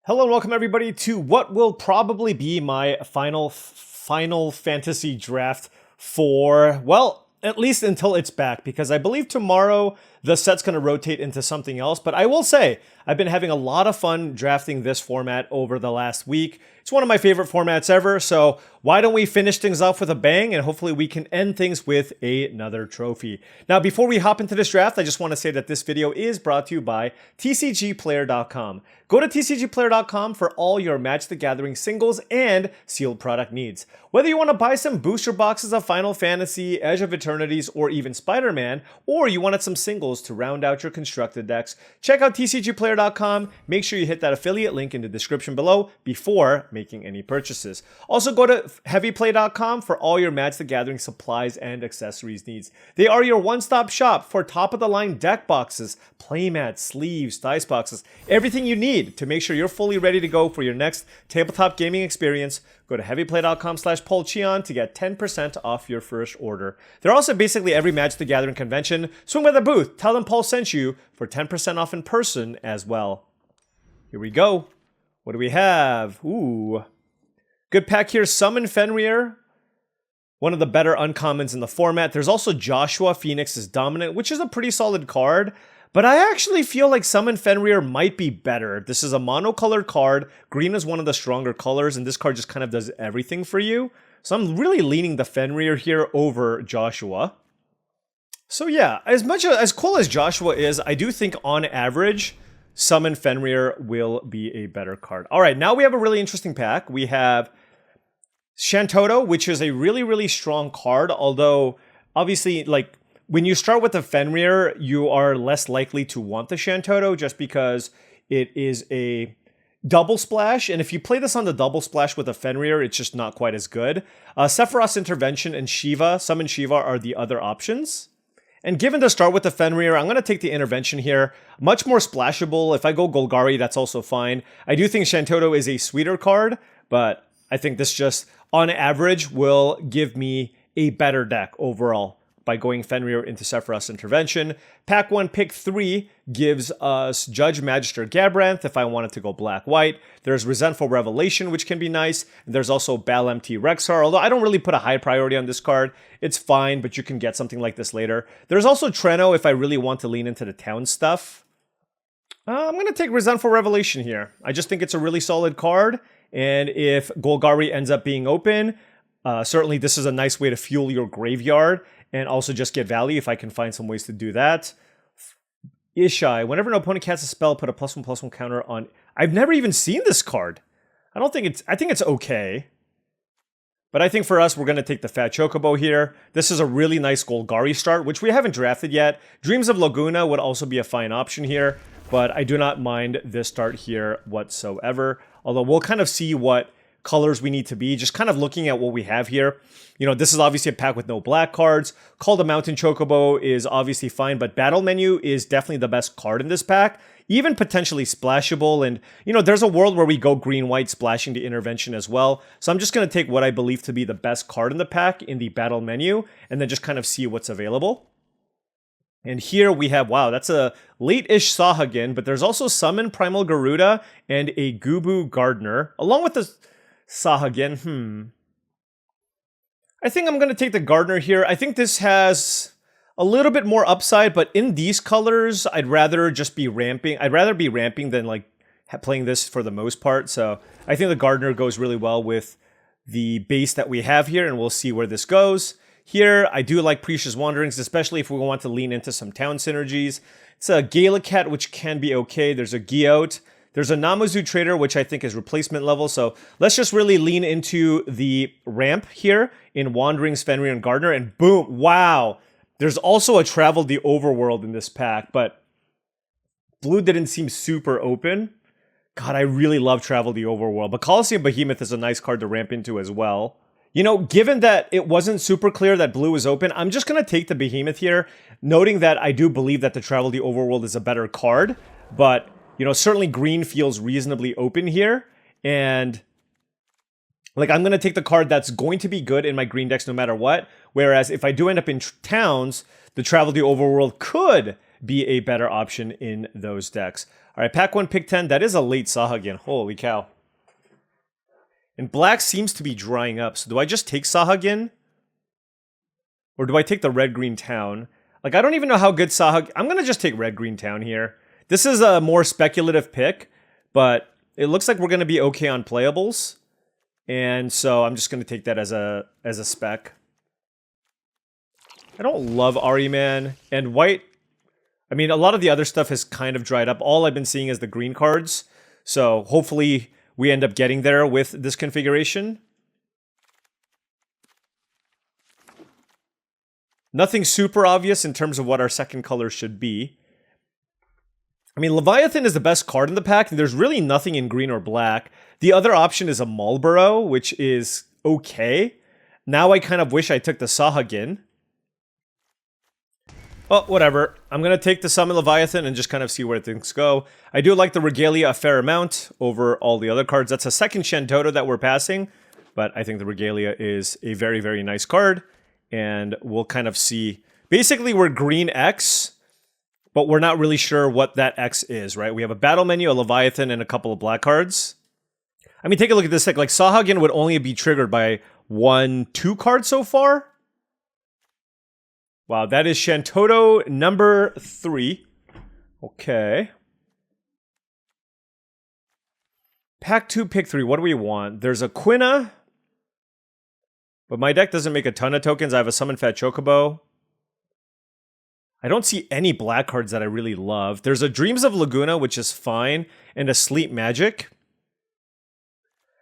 Hello and welcome everybody to what will probably be my final fantasy draft for, well, at least until it's back, because I believe tomorrow the set's going to rotate into something else. But I will say, I've been having a lot of fun drafting this format over the last week. It's one of my favorite formats ever, so why don't we finish things off with a bang, and hopefully we can end things with another trophy. Now, before we hop into this draft, I just want to say that this video is brought to you by TCGplayer.com. Go to TCGplayer.com for all your Magic the Gathering singles and sealed product needs. Whether you want to buy some booster boxes of Final Fantasy, Edge of Eternities, or even Spider-Man, or you wanted some singles to round out your constructed decks, check out TCGplayer.com. Make sure you hit that affiliate link in the description below before making any purchases. Also, go to heavyplay.com for all your Magic the Gathering supplies and accessories needs. They are your one-stop shop for top-of-the-line deck boxes, playmats, sleeves, dice boxes, everything you need to make sure you're fully ready to go for your next tabletop gaming experience. Go to heavyplay.com/paulcheon to get 10% off your first order. They're also basically every Magic the Gathering convention. Swing by the booth, tell them Paul sent you for 10% off in person as well. Here we go. What do we have? Ooh. Good pack here. Summon Fenrir. One of the better uncommons in the format. There's also Joshua, Phoenix's Dominant, which is a pretty solid card. But I actually feel like Summon Fenrir might be better. This is a monocolored card. Green is one of the stronger colors, and this card just kind of does everything for you. So I'm really leaning the Fenrir here over Joshua. So yeah, as cool as Joshua is, I do think on average, Summon Fenrir will be a better card. All right, now we have a really interesting pack. We have Shantoto, which is a really, really strong card, although obviously, like, when you start with the Fenrir, you are less likely to want the Shantoto just because it is a double splash, and if you play this on the double splash with a Fenrir, it's just not quite as good. Sephiroth's Intervention and Shiva, Summon Shiva, are the other options. And given to start with the Fenrir, I'm going to take the Intervention here. Much more splashable. If I go Golgari, that's also fine. I do think Shantoto is a sweeter card, but I think this just, on average, will give me a better deck overall by going Fenrir into Sephiroth's Intervention. Pack 1, pick 3 gives us Judge, Magister, Gabranth if I wanted to go black-white. There's Resentful Revelation, which can be nice. And there's also Bal MT Rexar, although I don't really put a high priority on this card. It's fine, but you can get something like this later. There's also Treno if I really want to lean into the town stuff. I'm going to take Resentful Revelation here. I just think it's a really solid card, and if Golgari ends up being open, certainly this is a nice way to fuel your graveyard and also just get value if I can find some ways to do that. Ishai, whenever an opponent casts a spell, put a +1/+1 counter on. I've never even seen this card. I think it's okay. But I think for us, we're going to take the Fat Chocobo here. This is a really nice Golgari start, which we haven't drafted yet. Dreams of Laguna would also be a fine option here, but I do not mind this start here whatsoever. Although we'll kind of see what colors we need to be, just kind of looking at what we have here. You know, this is obviously a pack with no black cards. Call the Mountain Chocobo is obviously fine, but Battle Menu is definitely the best card in this pack, even potentially splashable. And, you know, there's a world where we go green-white splashing the Intervention as well. So I'm just going to take what I believe to be the best card in the pack in the Battle Menu, and then just kind of see what's available. And here we have, wow, that's a late-ish Sahagin, but there's also Summon Primal Garuda and a Gubu Gardener, along with the Sahagin. I think I'm going to take the Gardener here. I think this has a little bit more upside, but in these colors, I'd rather just be ramping. I'd rather be ramping than like playing this for the most part. So I think the Gardener goes really well with the base that we have here, and we'll see where this goes. Here, I do like Precious Wanderings, especially if we want to lean into some town synergies. It's a Galacat, which can be okay. There's a Giote. There's a Namazu Trader, which I think is replacement level. So let's just really lean into the ramp here in Wanderings, Fenrir, and Gardener. And boom, wow. There's also a Travel the Overworld in this pack, but blue didn't seem super open. God, I really love Travel the Overworld. But Colosseum Behemoth is a nice card to ramp into as well. You know, given that it wasn't super clear that blue is open, I'm just going to take the Behemoth here, noting that I do believe that the Travel the Overworld is a better card, but you know, certainly green feels reasonably open here, and like I'm going to take the card that's going to be good in my green decks no matter what, whereas if I do end up in towns, the Travel the Overworld could be a better option in those decks. All right, pack 1, pick 10. That is a late Sahagin. Holy cow. And black seems to be drying up. So do I just take Sahagin? Or do I take the red-green town? Like, I don't even know how good Sahagin... I'm going to just take red-green town here. This is a more speculative pick, but it looks like we're going to be okay on playables. And so I'm just going to take that as a spec. I don't love Ariman. And white... I mean, a lot of the other stuff has kind of dried up. All I've been seeing is the green cards. So hopefully we end up getting there with this configuration. Nothing super obvious in terms of what our second color should be. I mean, Leviathan is the best card in the pack. There's really nothing in green or black. The other option is a Marlboro, which is okay. Now I kind of wish I took the Sahagin. Oh, whatever. I'm going to take the Summon Leviathan and just kind of see where things go. I do like the Regalia a fair amount over all the other cards. That's a second Shentoto that we're passing, but I think the Regalia is a very, very nice card, and we'll kind of see. Basically, we're green X, but we're not really sure what that X is, right? We have a battle menu, a Leviathan, and a couple of black cards. I mean, take a look at this deck. Like, Sahagin would only be triggered by 1-2 cards so far. Wow, that is Shentoto number 3. Okay. Pack 2, pick 3. What do we want? There's a Quina. But my deck doesn't make a ton of tokens. I have a Summon Fat Chocobo. I don't see any black cards that I really love. There's a Dreams of Laguna, which is fine, and a Sleep Magic.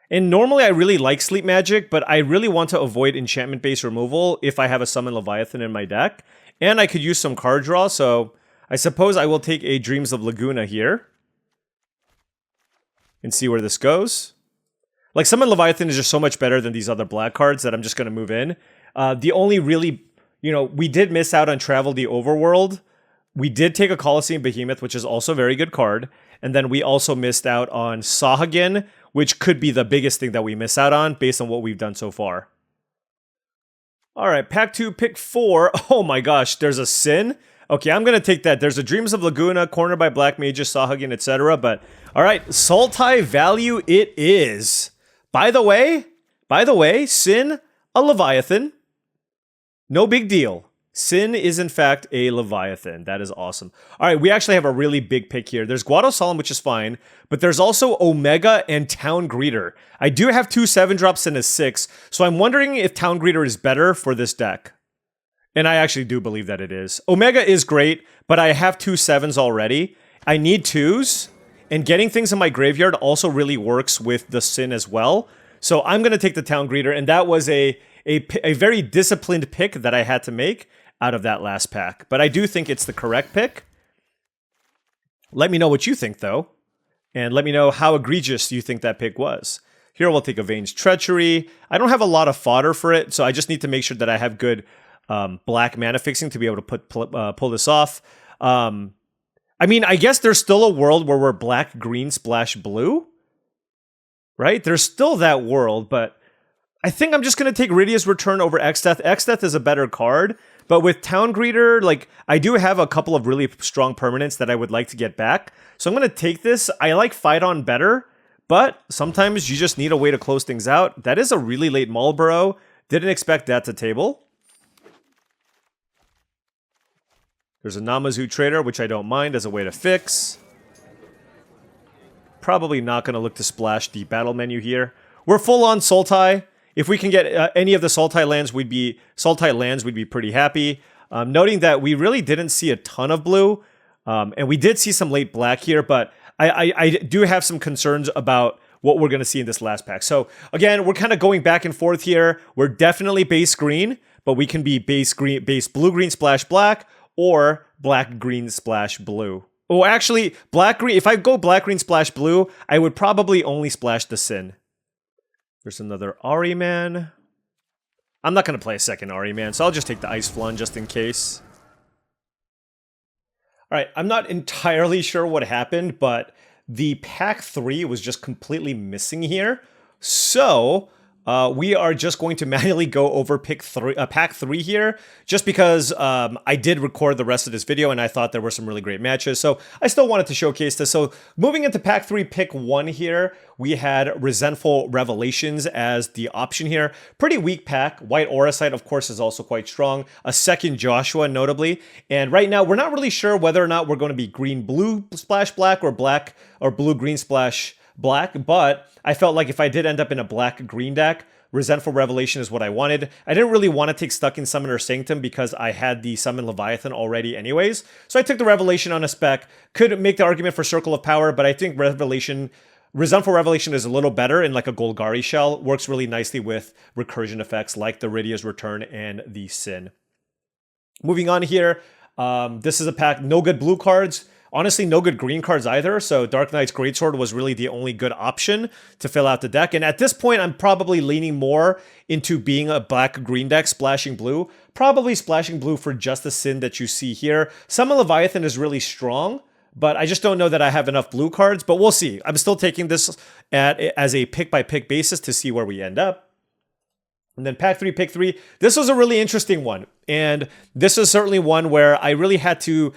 And normally I really like Sleep Magic, but I really want to avoid enchantment-based removal if I have a Summon Leviathan in my deck. And I could use some card draw, so I suppose I will take a Dreams of Laguna here. And see where this goes. Like, Summon Leviathan is just so much better than these other black cards that I'm just going to move in. The only really, you know, we did miss out on Travel the Overworld. We did take a Colosseum Behemoth, which is also a very good card. And then we also missed out on Sahagin, which could be the biggest thing that we miss out on based on what we've done so far. All right, pack 2, pick 4. Oh my gosh, there's a Sin. Okay, I'm going to take that. There's a Dreams of Laguna, cornered by Black Mages, Sahagin, etc. But, all right, Sultai value it is. By the way, Sin, a Leviathan. No big deal. Sin is, in fact, a Leviathan. That is awesome. All right, we actually have a really big pick here. There's Guado Solemn, which is fine, but there's also Omega and Town Greeter. I do have 2 7-drops and a 6, so I'm wondering if Town Greeter is better for this deck. And I actually do believe that it is. Omega is great, but I have 2 7s already. I need 2s, and getting things in my graveyard also really works with the Sin as well. So I'm going to take the Town Greeter, and that was a very disciplined pick that I had to make out of that last pack. But I do think it's the correct pick. Let me know what you think, though. And let me know how egregious you think that pick was. Here we'll take Avenged Treachery. I don't have a lot of fodder for it, so I just need to make sure that I have good black mana fixing to be able to pull this off. I mean, I guess there's still a world where we're black, green, splash, blue. Right? There's still that world, but I think I'm just going to take Rydia's Return over X-Death. X-Death is a better card, but with Town Greeter, like, I do have a couple of really strong permanents that I would like to get back. So I'm going to take this. I like Fight On better, but sometimes you just need a way to close things out. That is a really late Marlboro. Didn't expect that to table. There's a Namazu Trader, which I don't mind as a way to fix. Probably not going to look to splash the battle menu here. We're full on Sultai. If we can get any of the Sultai lands, we'd be pretty happy. Noting that we really didn't see a ton of blue, and we did see some late black here, but I do have some concerns about what we're going to see in this last pack. So again, we're kind of going back and forth here. We're definitely base green, but we can be base blue green splash black or black green splash blue. Oh, actually, black green. If I go black green splash blue, I would probably only splash the Sin. There's another Ariman. I'm not going to play a second Ariman, so I'll just take the Ice Flun just in case. All right, I'm not entirely sure what happened, but the pack 3 was just completely missing here. So we are just going to manually go over pack 3 here, just because I did record the rest of this video and I thought there were some really great matches, so I still wanted to showcase this. So moving into pack 3, pick 1 here, we had Resentful Revelations as the option here. Pretty weak pack. White Auracite, of course, is also quite strong. A second Joshua, notably. And right now, we're not really sure whether or not we're going to be green-blue splash black or blue-green splash black, but I felt like if I did end up in a black-green deck, Resentful Revelation is what I wanted. I didn't really want to take Stuck in Summoner Sanctum because I had the Summon Leviathan already anyways, so I took the Revelation on a spec. Could make the argument for Circle of Power, but I think Resentful Revelation is a little better in like a Golgari shell. Works really nicely with recursion effects like the Rydia's Return and the Sin. Moving on here, this is a pack, no good blue cards. Honestly, no good green cards either, so Dark Knight's Greatsword was really the only good option to fill out the deck. And at this point, I'm probably leaning more into being a black-green deck, splashing blue. Probably splashing blue for just the Sin that you see here. Summon Leviathan is really strong, but I just don't know that I have enough blue cards, but we'll see. I'm still taking this as a pick-by-pick basis to see where we end up. And then pack 3, pick 3. This was a really interesting one, and this is certainly one where I really had to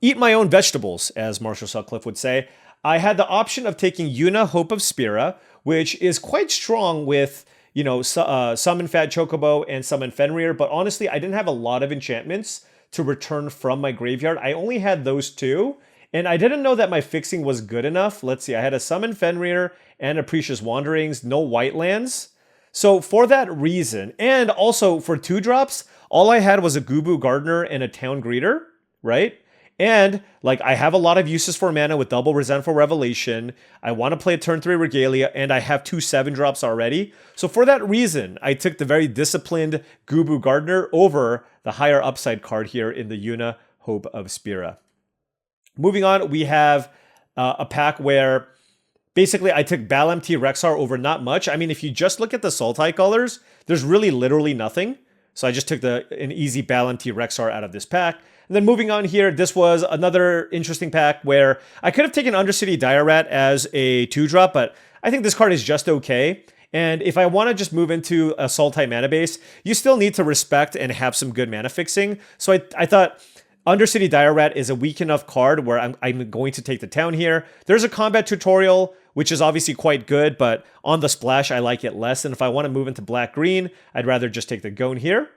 eat my own vegetables, as Marshall Sutcliffe would say. I had the option of taking Yuna, Hope of Spira, which is quite strong with, you know, Summon Fat Chocobo and Summon Fenrir, but honestly, I didn't have a lot of enchantments to return from my graveyard. I only had those two, and I didn't know that my fixing was good enough. Let's see, I had a Summon Fenrir and a Precious Wanderings, no white lands. So for that reason, and also for 2-drops, all I had was a Gubu Gardener and a Town Greeter, right? And like I have a lot of uses for mana with double Resentful Revelation. I want to play a turn 3 Regalia, and I have 2 7-drops already. So for that reason, I took the very disciplined Gubu Gardener over the higher upside card here in the Yuna, Hope of Spira. Moving on, we have a pack where basically I took Balamti Rexar over not much. I mean, if you just look at the Sultai colors, there's really literally nothing. So I just took an easy Balamti Rexar out of this pack. And then moving on here, this was another interesting pack where I could have taken Undercity Dire Rat as a 2-drop, but I think this card is just okay. And if I want to just move into a Sultai mana base, you still need to respect and have some good mana fixing. So I thought Undercity Dire Rat is a weak enough card where I'm going to take the town here. There's a combat tutorial, which is obviously quite good, but on the splash, I like it less. And if I want to move into black-green, I'd rather just take the Gone here.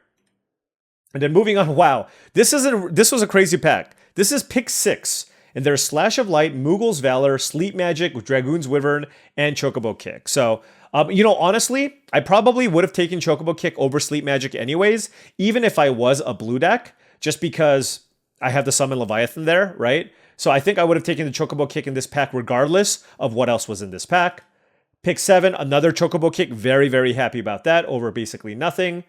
And then moving on, wow, this was a crazy pack. This is pick 6, and there's Slash of Light, Mughal's Valor, Sleep Magic, Dragoon's Wyvern, and Chocobo Kick. So, you know, honestly, I probably would have taken Chocobo Kick over Sleep Magic anyways, even if I was a blue deck, just because I have the Summon Leviathan there, right? So I think I would have taken the Chocobo Kick in this pack regardless of what else was in this pack. Pick 7, another Chocobo Kick, very, very happy about that, over basically nothing.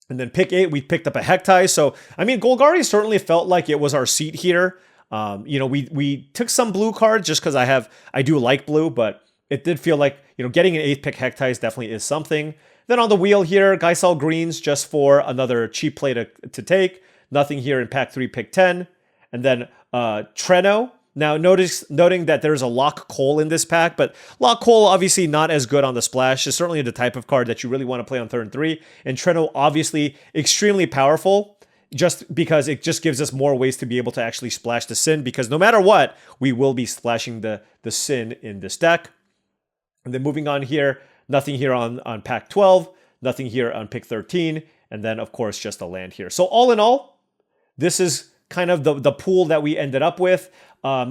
And then pick 8, we picked up a Hektai. So, I mean, Golgari certainly felt like it was our seat here. You know, we took some blue cards just because I do like blue, but it did feel like, you know, getting an 8th pick Hektais definitely is something. Then on the wheel here, Geisel Greens just for another cheap play to take. Nothing here in pack 3, pick 10. And then Treno. Now, noting that there's a Lock Cole in this pack, but Lock Cole obviously not as good on the splash. It's certainly the type of card that you really want to play on turn 3. And Treno obviously extremely powerful, just because it just gives us more ways to be able to actually splash the Sin, because no matter what, we will be splashing the Sin in this deck. And then moving on here, nothing here on pack 12, nothing here on pick 13, and then of course just a land here. So all in all, this is kind of the pool that we ended up with.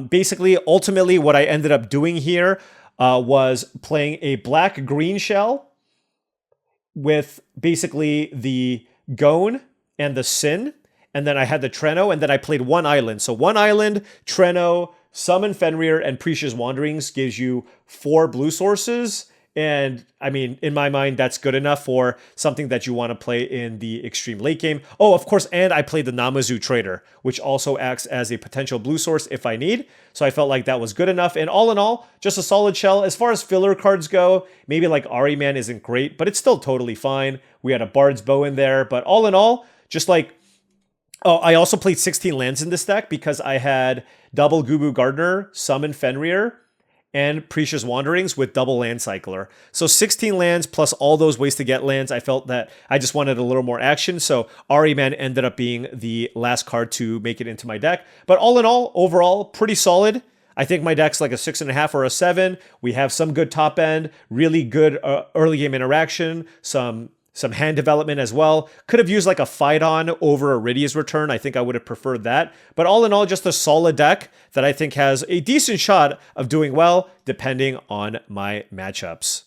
Basically, ultimately, what I ended up doing here was playing a black-green shell with basically the Gone and the Sin, and then I had the Treno, and then I played one island. So one island, Treno, Summon Fenrir, and Precious Wanderings gives you 4 blue sources. And I mean, in my mind, that's good enough for something that you want to play in the extreme late game. Oh, of course, and I played the Namazu Trader, which also acts as a potential blue source if I need. So I felt like that was good enough. And all in all, just a solid shell. As far as filler cards go, maybe like Ahriman isn't great, but it's still totally fine. We had a Bard's Bow in there. But all in all, just like... Oh, I also played 16 lands in this deck because I had double Gubu Gardener, Summon Fenrir, and Precious Wanderings with double land cycler. So 16 lands plus all those ways to get lands. I felt that I just wanted a little more action. So Ahriman ended up being the last card to make it into my deck. But all in all, overall, pretty solid. I think my deck's like a 6.5 or a 7. We have some good top end, really good early game interaction, some hand development as well. Could have used like a Phyton over Iridia's Return. I think I would have preferred that. But all in all, just a solid deck that I think has a decent shot of doing well depending on my matchups.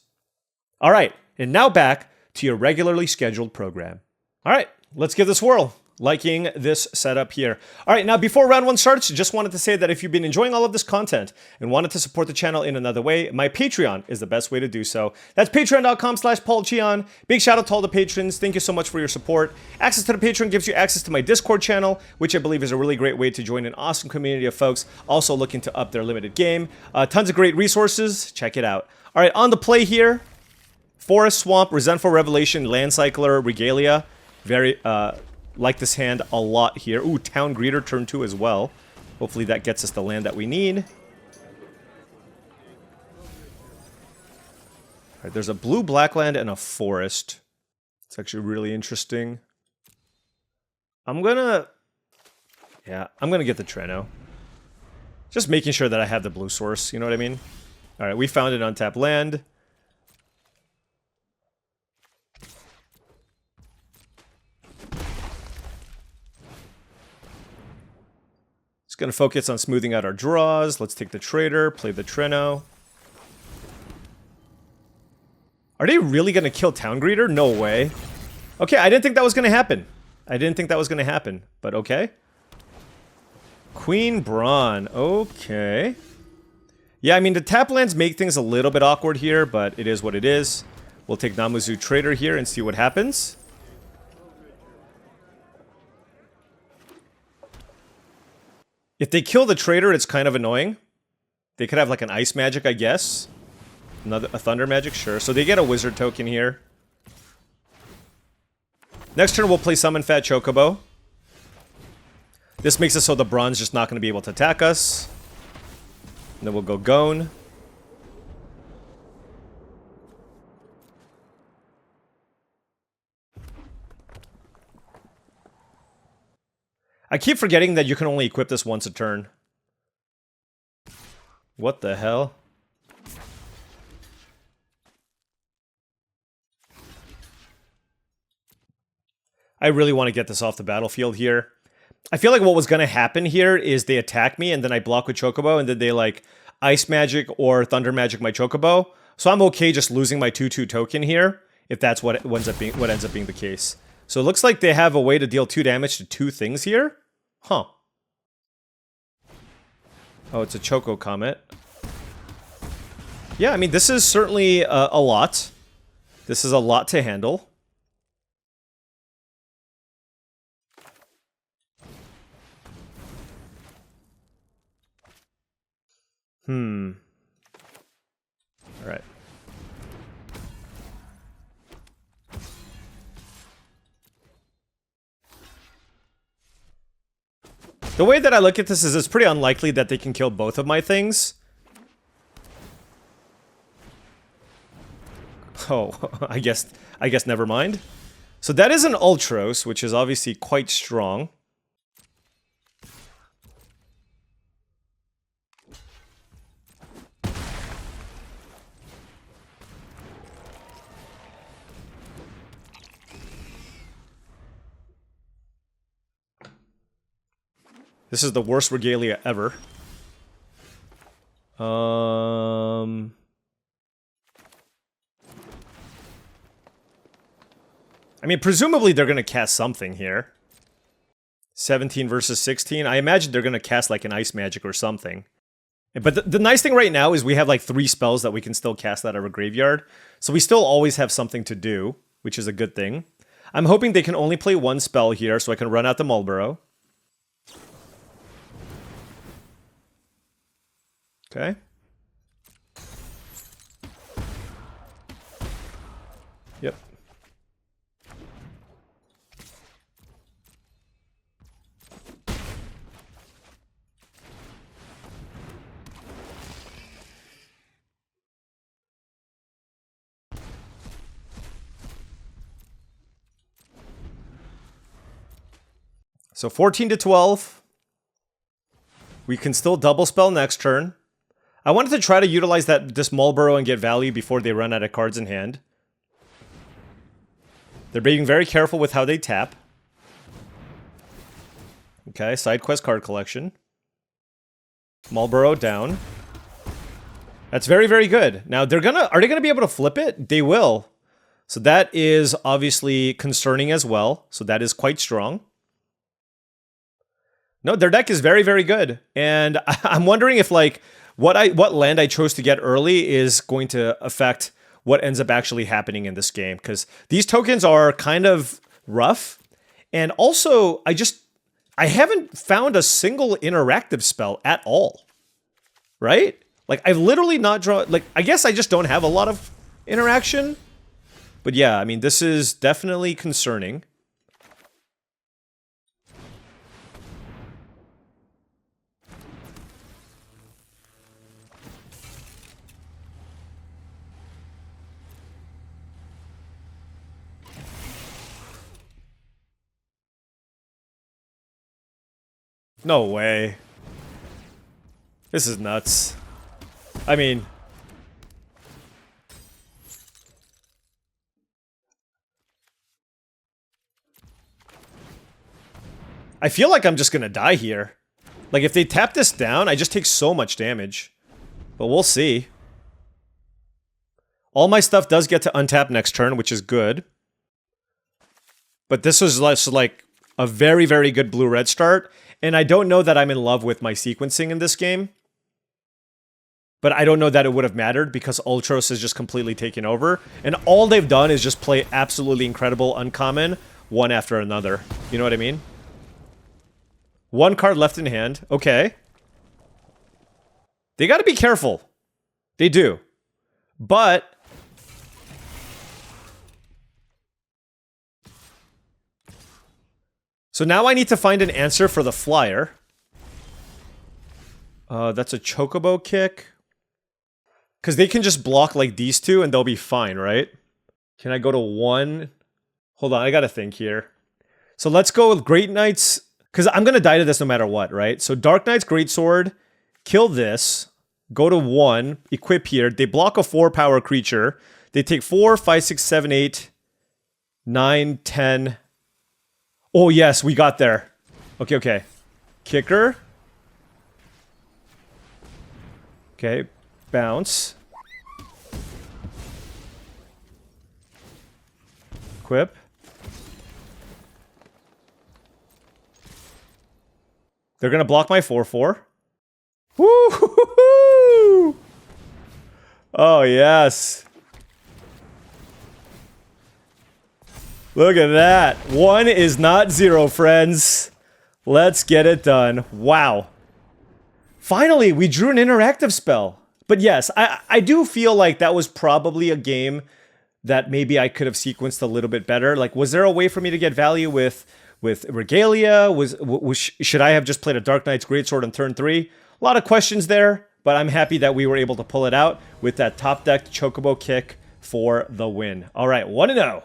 All right, and now back to your regularly scheduled program. All right, let's give this a whirl. Liking this setup here. All right, now before round one starts, just wanted to say that if you've been enjoying all of this content and wanted to support the channel in another way, my Patreon is the best way to do so. That's patreon.com/paulcheon. Big shout out to all the patrons. Thank you so much for your support. Access to the Patreon gives you access to my Discord channel, which I believe is a really great way to join an awesome community of folks also looking to up their limited game. Tons of great resources. Check it out. All right, on the play here, Forest, Swamp, Resentful Revelation, Land Cycler, Regalia. Very, like this hand a lot here. Ooh, Town Greeter turn 2 as well. Hopefully that gets us the land that we need. All right, there's a blue black land and a forest. It's actually really interesting. I'm gonna get the Treno. Just making sure that I have the blue source, you know what I mean? All right, we found an untapped land. Going to focus on smoothing out our draws. Let's take the Trader, play the Treno. Are they really going to kill Town Greeter? No way. Okay, I didn't think that was going to happen. But okay. Queen Brawn. Okay. Yeah, I mean, the tap lands make things a little bit awkward here, but it is what it is. We'll take Namazu Trader here and see what happens. If they kill the Trader, it's kind of annoying. They could have like an Ice Magic, I guess. A Thunder Magic, sure. So they get a Wizard token here. Next turn, we'll play Summon Fat Chocobo. This makes it so the Brawn's just not going to be able to attack us. And then we'll go Gone. I keep forgetting that you can only equip this once a turn. What the hell? I really want to get this off the battlefield here. I feel like what was going to happen here is they attack me and then I block with Chocobo and then they like Ice Magic or Thunder Magic my Chocobo. So I'm okay just losing my 2/2 token here if that's what ends up being the case. So it looks like they have a way to deal 2 damage to 2 things here. Huh. Oh, it's a Choco Comet. Yeah, I mean, this is certainly a lot. This is a lot to handle. All right. The way that I look at this is it's pretty unlikely that they can kill both of my things. Oh, I guess never mind. So that is an Ultros, which is obviously quite strong. This is the worst Regalia ever. I mean, presumably they're going to cast something here. 17 versus 16. I imagine they're going to cast like an Ice Magic or something. But the nice thing right now is we have like 3 spells that we can still cast out of our graveyard. So we still always have something to do, which is a good thing. I'm hoping they can only play 1 spell here so I can run out the Marlboro. Okay. Yep. So 14 to 12. We can still double spell next turn. I wanted to try to utilize this Marlborough and get value before they run out of cards in hand. They're being very careful with how they tap. Okay, side quest card collection. Marlborough down. That's very, very good. Now, are they gonna be able to flip it? They will. So that is obviously concerning as well. So that is quite strong. No, their deck is very, very good. And I'm wondering if, like, what land I chose to get early is going to affect what ends up actually happening in this game. Because these tokens are kind of rough. And also, I haven't found a single interactive spell at all. Right? Like, I've literally not drawn... Like, I guess I just don't have a lot of interaction. But yeah, I mean, this is definitely concerning. No way. This is nuts. I mean... I feel like I'm just gonna die here. Like, if they tap this down, I just take so much damage. But we'll see. All my stuff does get to untap next turn, which is good. But this was like a very, very good blue-red start. And I don't know that I'm in love with my sequencing in this game. But I don't know that it would have mattered because Ultros is just completely taken over. And all they've done is just play absolutely incredible uncommon one after another. You know what I mean? One card left in hand. Okay. They gotta be careful. They do. But... So now I need to find an answer for the flyer. That's a Chocobo kick. Because they can just block like these two and they'll be fine, right? Can I go to one? Hold on, I gotta think here. So let's go with Great Knights... Because I'm going to die to this no matter what, right? So Dark Knight's Greatsword, kill this, go to 1, equip here. They block a 4-power creature. They take 4, 5, 6, 7, 8, 9, 10. Oh, yes, we got there. Okay, okay. Kicker. Okay, bounce. Equip. They're gonna block my 4/4. Woo! Oh yes. Look at that. 1 is not 0, friends. Let's get it done. Wow. Finally, we drew an interactive spell. But yes, I do feel like that was probably a game that maybe I could have sequenced a little bit better. Like, was there a way for me to get value with Regalia? Should I have just played a Dark Knight's Greatsword on turn 3? A lot of questions there, but I'm happy that we were able to pull it out with that top decked Chocobo kick for the win. All right, 1-0.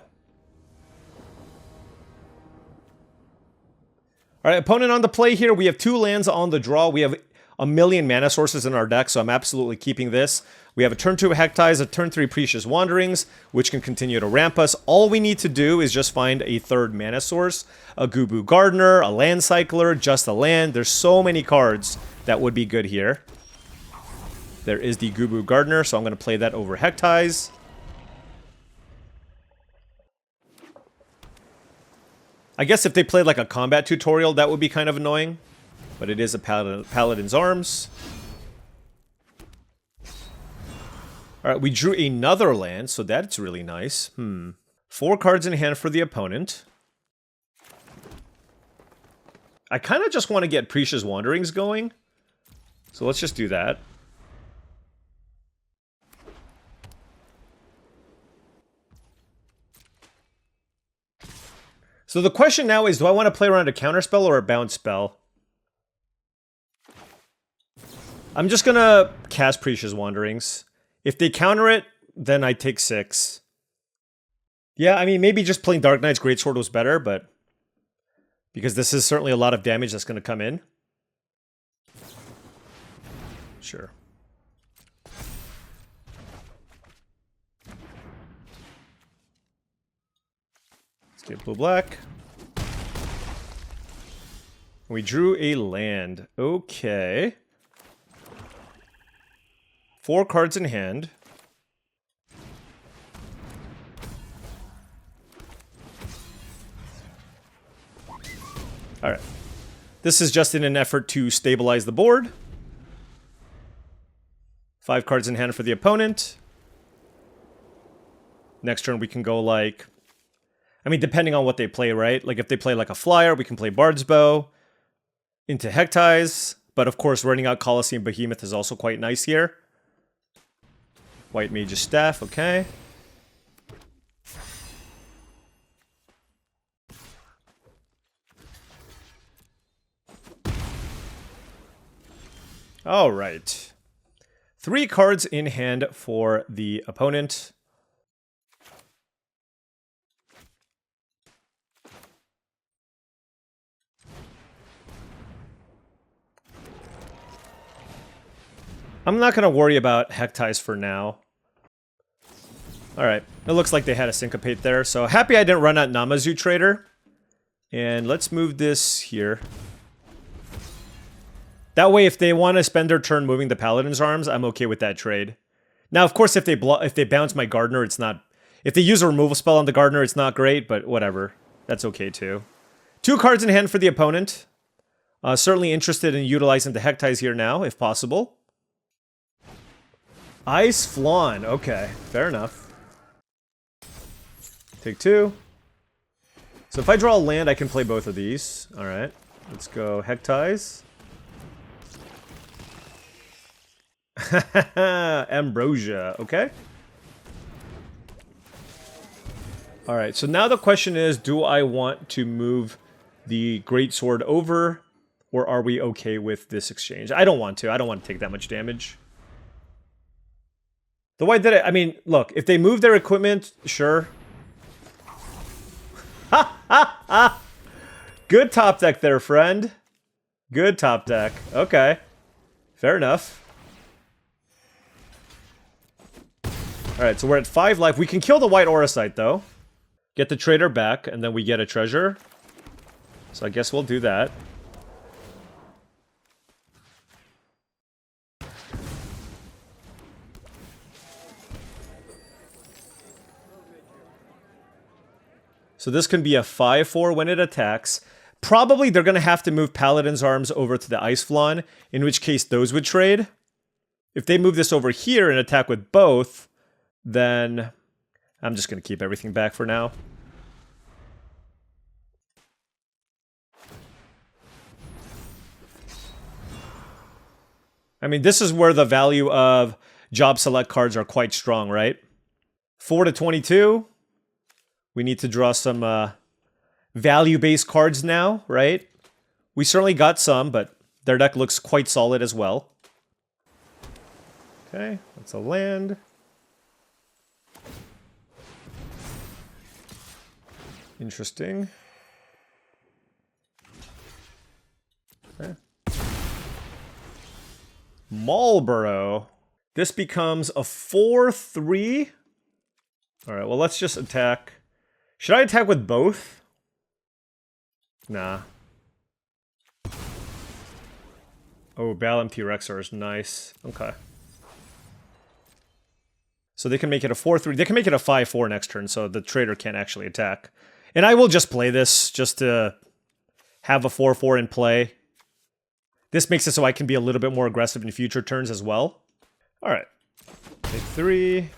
All right, opponent on the play here. We have 2 lands on the draw. We have a million mana sources in our deck, so I'm absolutely keeping this. We have a turn 2 Hectize, a turn 3 Precious Wanderings, which can continue to ramp us. All we need to do is just find a 3rd mana source, a Gubu Gardener, a Land Cycler, just a land. There's so many cards that would be good here. There is the Gubu Gardener, so I'm going to play that over Hectize. I guess if they played like a combat tutorial, that would be kind of annoying. But it is a Paladin's Arms. Alright, we drew another land, so that's really nice. 4 cards in hand for the opponent. I kind of just want to get Precious Wanderings going. So let's just do that. So the question now is, do I want to play around a counterspell or a bounce spell? I'm just going to cast Precious Wanderings. If they counter it, then I take 6. Yeah, I mean, maybe just playing Dark Knight's Greatsword was better, but Because this is certainly a lot of damage that's going to come in. Sure. Let's get blue-black. We drew a land. Okay. 4 cards in hand. Alright. This is just in an effort to stabilize the board. 5 cards in hand for the opponent. Next turn we can go like... I mean, depending on what they play, right? Like, if they play like a flyer, we can play Bard's Bow into Hectize. But of course, running out Colosseum Behemoth is also quite nice here. White Mage's Staff, okay. All right. 3 cards in hand for the opponent. I'm not going to worry about Hectize for now. Alright, it looks like they had a Syncopate there, so happy I didn't run out Namazu Trader. And let's move this here. That way, if they want to spend their turn moving the Paladin's Arms, I'm okay with that trade. Now, of course, if they bounce my Gardener, it's not... If they use a removal spell on the Gardener, it's not great, but whatever. That's okay, too. 2 cards in hand for the opponent. Certainly interested in utilizing the Hectize here now, if possible. Ice Flawn. Okay, fair enough. Take 2. So if I draw a land, I can play both of these. Alright, let's go Hectize. Ambrosia, okay. Alright, so now the question is, do I want to move the Greatsword over, or are we okay with this exchange? I don't want to. I don't want to take that much damage. The way that I mean, look, if they move their equipment, sure. Ha ha ha! Good top deck there, friend. Good top deck. Okay. Fair enough. Alright, so we're at 5 life. We can kill the white Auracite, though. Get the trader back, and then we get a treasure. So I guess we'll do that. So this can be a 5/4 when it attacks. Probably they're going to have to move Paladin's Arms over to the Ice Flawn, in which case those would trade. If they move this over here and attack with both, then I'm just going to keep everything back for now. I mean, this is where the value of job select cards are quite strong, right? 4 to 22. We need to draw some value-based cards now, right? We certainly got some, but their deck looks quite solid as well. Okay, that's a land. Interesting. Okay. Marlborough. This becomes a 4/3. Alright, well, let's just attack. Should I attack with both? Nah. Oh, Baal MT Rexar is nice. Okay. So they can make it a 4/3. They can make it a 5/4 next turn, so the trader can't actually attack. And I will just play this, just to have a 4/4 in play. This makes it so I can be a little bit more aggressive in future turns as well. Alright. Take 3.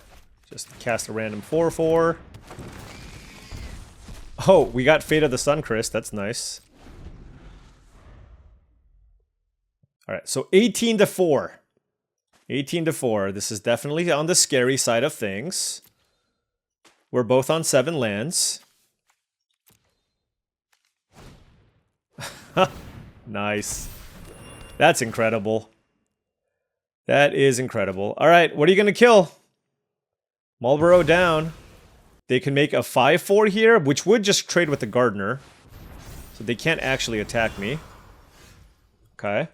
Just cast a random 4/4. Oh, we got Fate of the Sun, Chris. That's nice. Alright, so 18 to 4. 18 to 4. This is definitely on the scary side of things. We're both on 7 lands. Nice. That's incredible. That is incredible. Alright, what are you going to kill? Marlborough down. They can make a 5/4 here, which would just trade with the Gardener. So they can't actually attack me. Okay.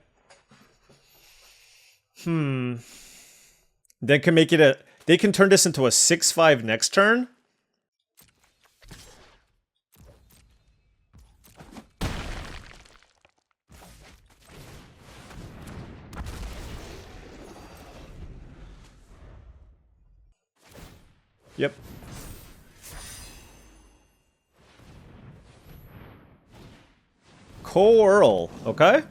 They can make it a... They can turn this into a 6-5 next turn. Yep. Coral. Okay.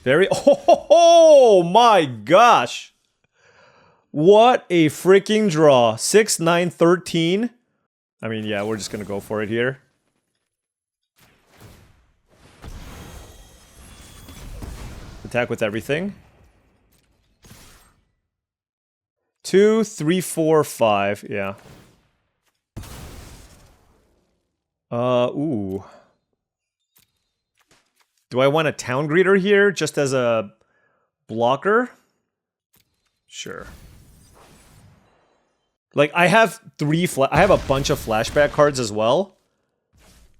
Very... Oh my gosh! What a freaking draw. 6, 9, 13. I mean, yeah, we're just gonna go for it here. Attack with everything. 2, 3, 4, 5. Yeah. Ooh. Do I want a Town Greeter here just as a blocker? Sure. Like, I have I have a bunch of flashback cards as well.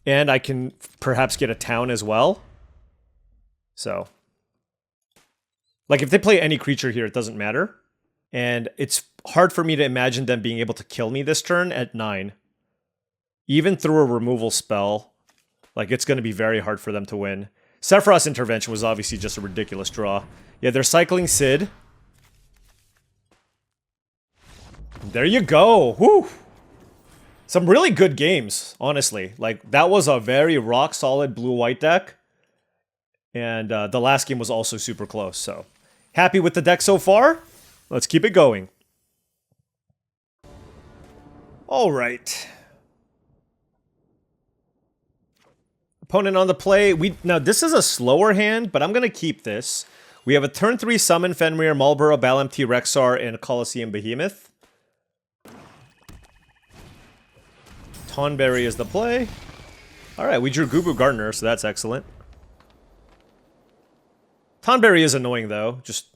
And I can perhaps get a town as well. So. Like, if they play any creature here, it doesn't matter. And it's hard for me to imagine them being able to kill me this turn at 9. Even through a removal spell, like, it's going to be very hard for them to win. Sephiroth's Intervention was obviously just a ridiculous draw. Yeah, they're cycling Sid. There you go. Whew. Some really good games, honestly. Like, that was a very rock-solid blue-white deck. And the last game was also super close, so... Happy with the deck so far? Let's keep it going. Alright. Opponent on the play. Now, this is a slower hand, but I'm going to keep this. We have a turn 3 summon Fenrir, Marlborough, Balamti, Rexar, and Colosseum Behemoth. Tonberry is the play. Alright, we drew Gubu Gardener, so that's excellent. Tonberry is annoying, though. Just,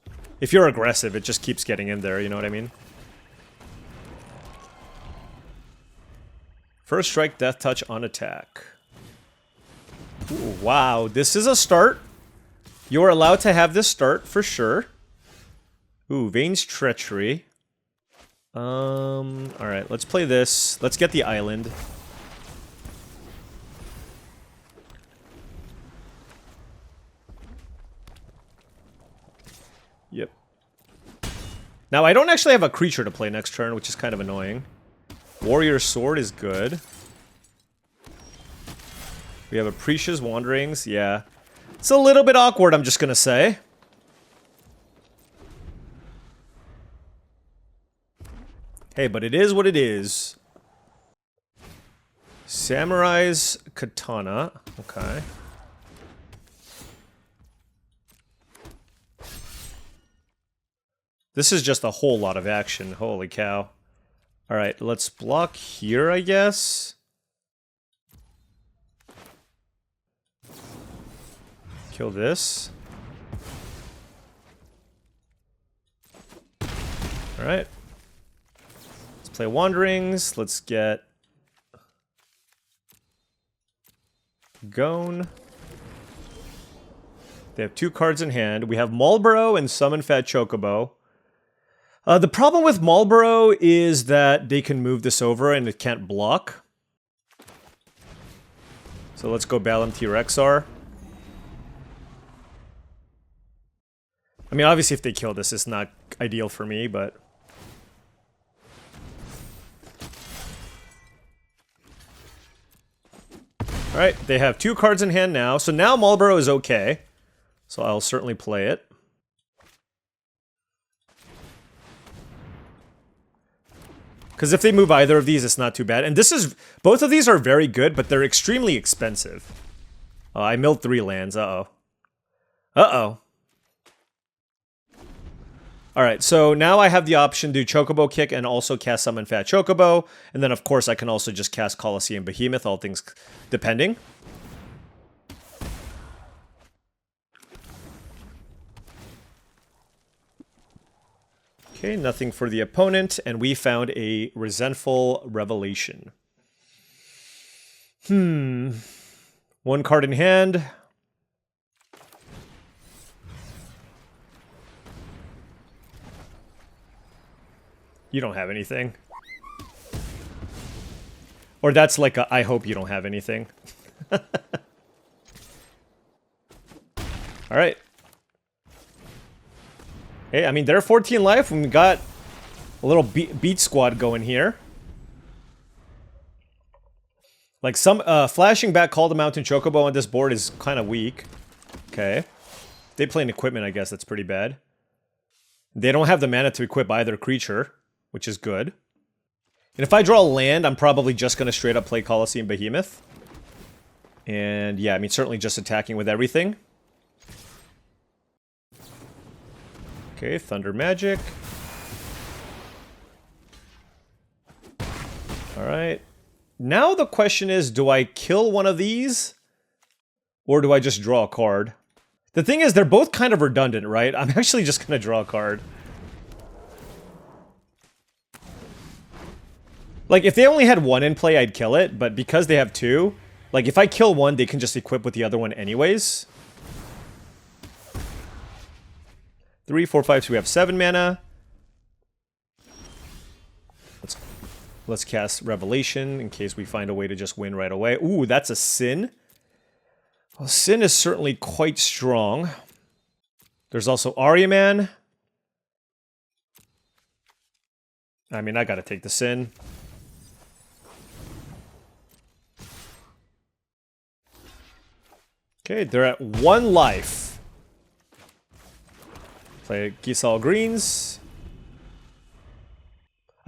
if you're aggressive, it just keeps getting in there, you know what I mean? First strike, Death Touch on attack. Ooh, wow, this is a start. You're allowed to have this start, for sure. Ooh, Vane's Treachery. Alright, let's play this. Let's get the island. Yep. Now, I don't actually have a creature to play next turn, which is kind of annoying. Warrior Sword is good. We have a Precious Wanderings, yeah. It's a little bit awkward, I'm just gonna say. Hey, but it is what it is. Samurai's Katana, okay. This is just a whole lot of action, holy cow. Alright, let's block here, I guess. Kill this. Alright. Let's play Wanderings. Let's get Gone. They have 2 cards in hand. We have Marlborough and Summon Fat Chocobo. The problem with Marlborough is that they can move this over and it can't block. So let's go Balamti Rexar. I mean, obviously if they kill this, it's not ideal for me, but... Alright, they have 2 cards in hand now. So now Marlborough is okay. So I'll certainly play it. Because if they move either of these, it's not too bad. And this is... Both of these are very good, but they're extremely expensive. I milled 3 lands. Uh-oh. Uh-oh. Alright, so now I have the option to do Chocobo Kick and also cast Summon Fat Chocobo. And then, of course, I can also just cast Colosseum Behemoth, all things depending. Okay, nothing for the opponent, and we found a Resentful Revelation. One card in hand. You don't have anything. Or that's like a, I hope you don't have anything. Alright. Hey, I mean, they're 14 life, and we got a little beat squad going here. Like, some, flashing back Call the Mountain Chocobo on this board is kind of weak. Okay. They play an equipment, I guess that's pretty bad. They don't have the mana to equip either creature, which is good. And if I draw a land, I'm probably just going to straight up play Colosseum Behemoth. And yeah, I mean, certainly just attacking with everything. Okay, Thunder Magic. Alright. Now the question is, do I kill one of these? Or do I just draw a card? The thing is, they're both kind of redundant, right? I'm actually just going to draw a card. Like, if they only had one in play, I'd kill it. But because they have two, like, if I kill one, they can just equip with the other one anyways. 3, 4, 5, so we have 7 mana. Let's cast Revelation in case we find a way to just win right away. Ooh, that's a Sin. Well, Sin is certainly quite strong. There's also Ariaman. I mean, I gotta take the Sin. Okay, they're at 1 life. Play Giselle Greens.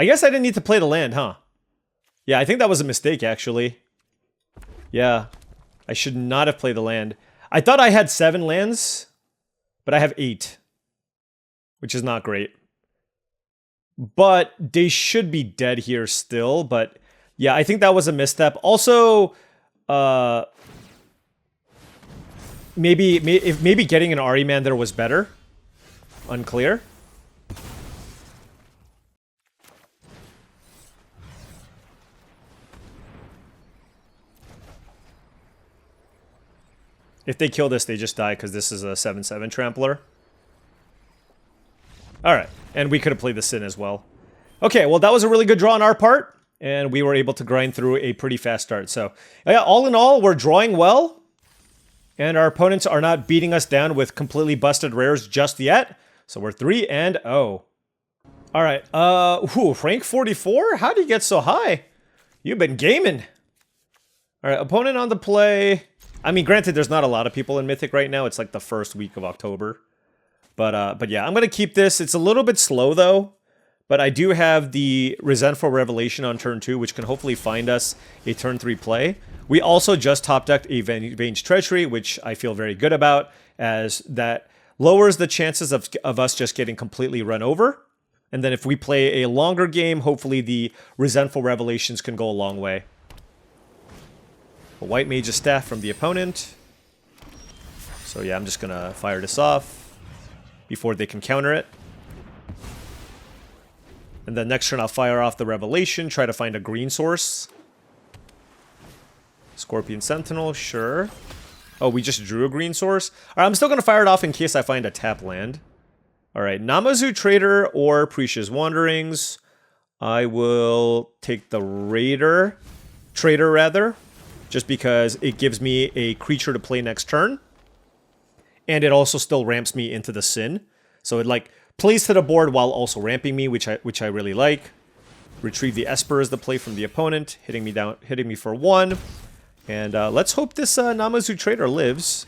I guess I didn't need to play the land, huh? Yeah, I think that was a mistake, actually. Yeah, I should not have played the land. I thought I had 7 lands, but I have 8. Which is not great. But they should be dead here still, but yeah, I think that was a misstep. Also, maybe getting an Ariman there was better. Unclear. If they kill this, they just die because this is a 7/7 trampler. Alright, and we could have played the Sin as well. Okay, well that was a really good draw on our part, and we were able to grind through a pretty fast start. So, yeah, all in all, we're drawing well, and our opponents are not beating us down with completely busted rares just yet. So we're 3-0. Alright, rank 44? How do you get so high? You've been gaming. Alright, opponent on the play. I mean, granted, there's not a lot of people in Mythic right now. It's like the first week of October. But yeah, I'm going to keep this. It's a little bit slow, though. But I do have the Resentful Revelation on turn 2, which can hopefully find us a turn 3 play. We also just top-decked a Venged Treachery, which I feel very good about, as that lowers the chances of us just getting completely run over. And then if we play a longer game, hopefully the Resentful Revelations can go a long way. A White Mage's Staff from the opponent. So yeah, I'm just going to fire this off before they can counter it. And then next turn I'll fire off the Revelation, try to find a green source. Scorpion Sentinel, sure. Oh, we just drew a green source? Alright, I'm still going to fire it off in case I find a tap land. Alright, Namazu Trader or Precious Wanderings. I will take the Trader rather. Just because it gives me a creature to play next turn. And it also still ramps me into the Sin. So it like plays to the board while also ramping me, which I really like. Retrieve the Esper as the play from the opponent, hitting me for 1. And let's hope this Namazu Trader lives.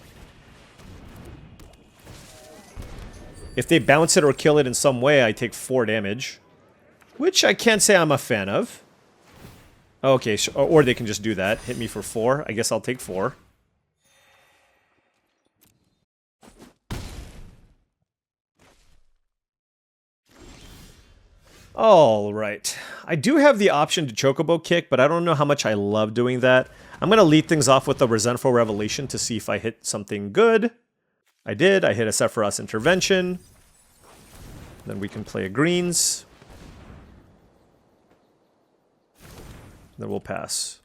If they bounce it or kill it in some way, I take 4 damage. Which I can't say I'm a fan of. Okay, or they can just do that. Hit me for 4. I guess I'll take 4. Alright. I do have the option to Chocobo Kick, but I don't know how much I love doing that. I'm going to lead things off with a Resentful Revelation to see if I hit something good. I did. I hit a Sephiroth's Intervention. Then we can play a greens. Then we'll pass.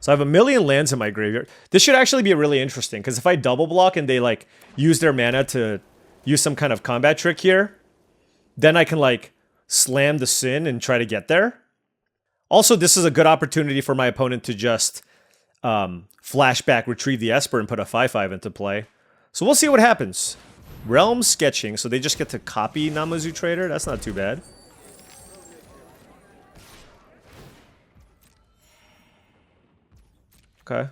So I have a million lands in my graveyard. This should actually be really interesting, because if I double block and they, like, use their mana to use some kind of combat trick here, then I can, like, slam the Sin and try to get there. Also, this is a good opportunity for my opponent to just flashback, retrieve the Esper, and put a 5/5 into play. So we'll see what happens. Realm Sketching, so they just get to copy Namazu Trader. That's not too bad. Okay.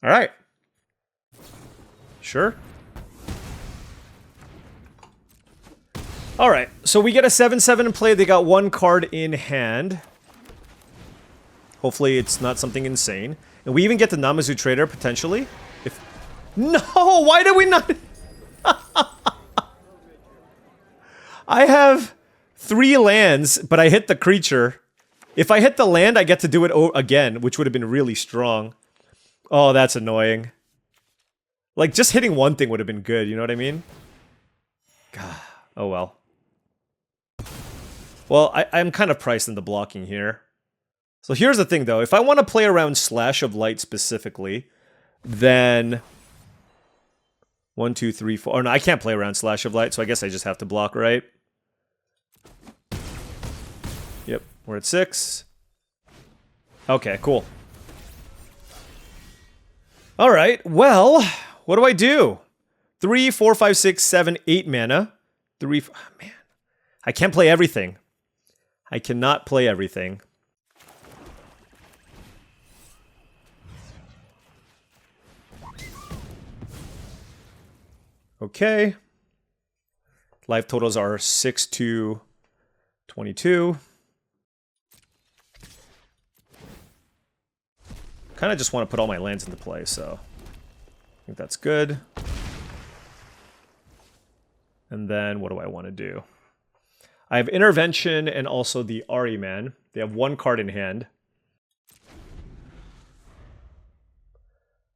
All right. Sure. All right. So we get a 7/7 in play. They got one card in hand. Hopefully it's not something insane. And we even get the Namazu Trader, potentially. If no, why did we not? I have 3 lands, but I hit the creature. If I hit the land, I get to do it again, which would have been really strong. Oh, that's annoying. Like, just hitting one thing would have been good, you know what I mean? God, oh well. Well, I'm kind of priced into blocking here. So here's the thing, though. If I want to play around Slash of Light specifically, then 1, 2, 3, 4. Oh, no, I can't play around Slash of Light, so I guess I just have to block, right? Yep, we're at 6. Okay, cool. All right, well, what do I do? 3, 4, 5, 6, 7, 8 mana. 3, oh, man. I can't play everything. I cannot play everything. Okay. Life totals are 6 to 22. Kind of just want to put all my lands into play, so I think that's good. And then what do I want to do? I have Intervention and also the Ahriman. They have 1 card in hand.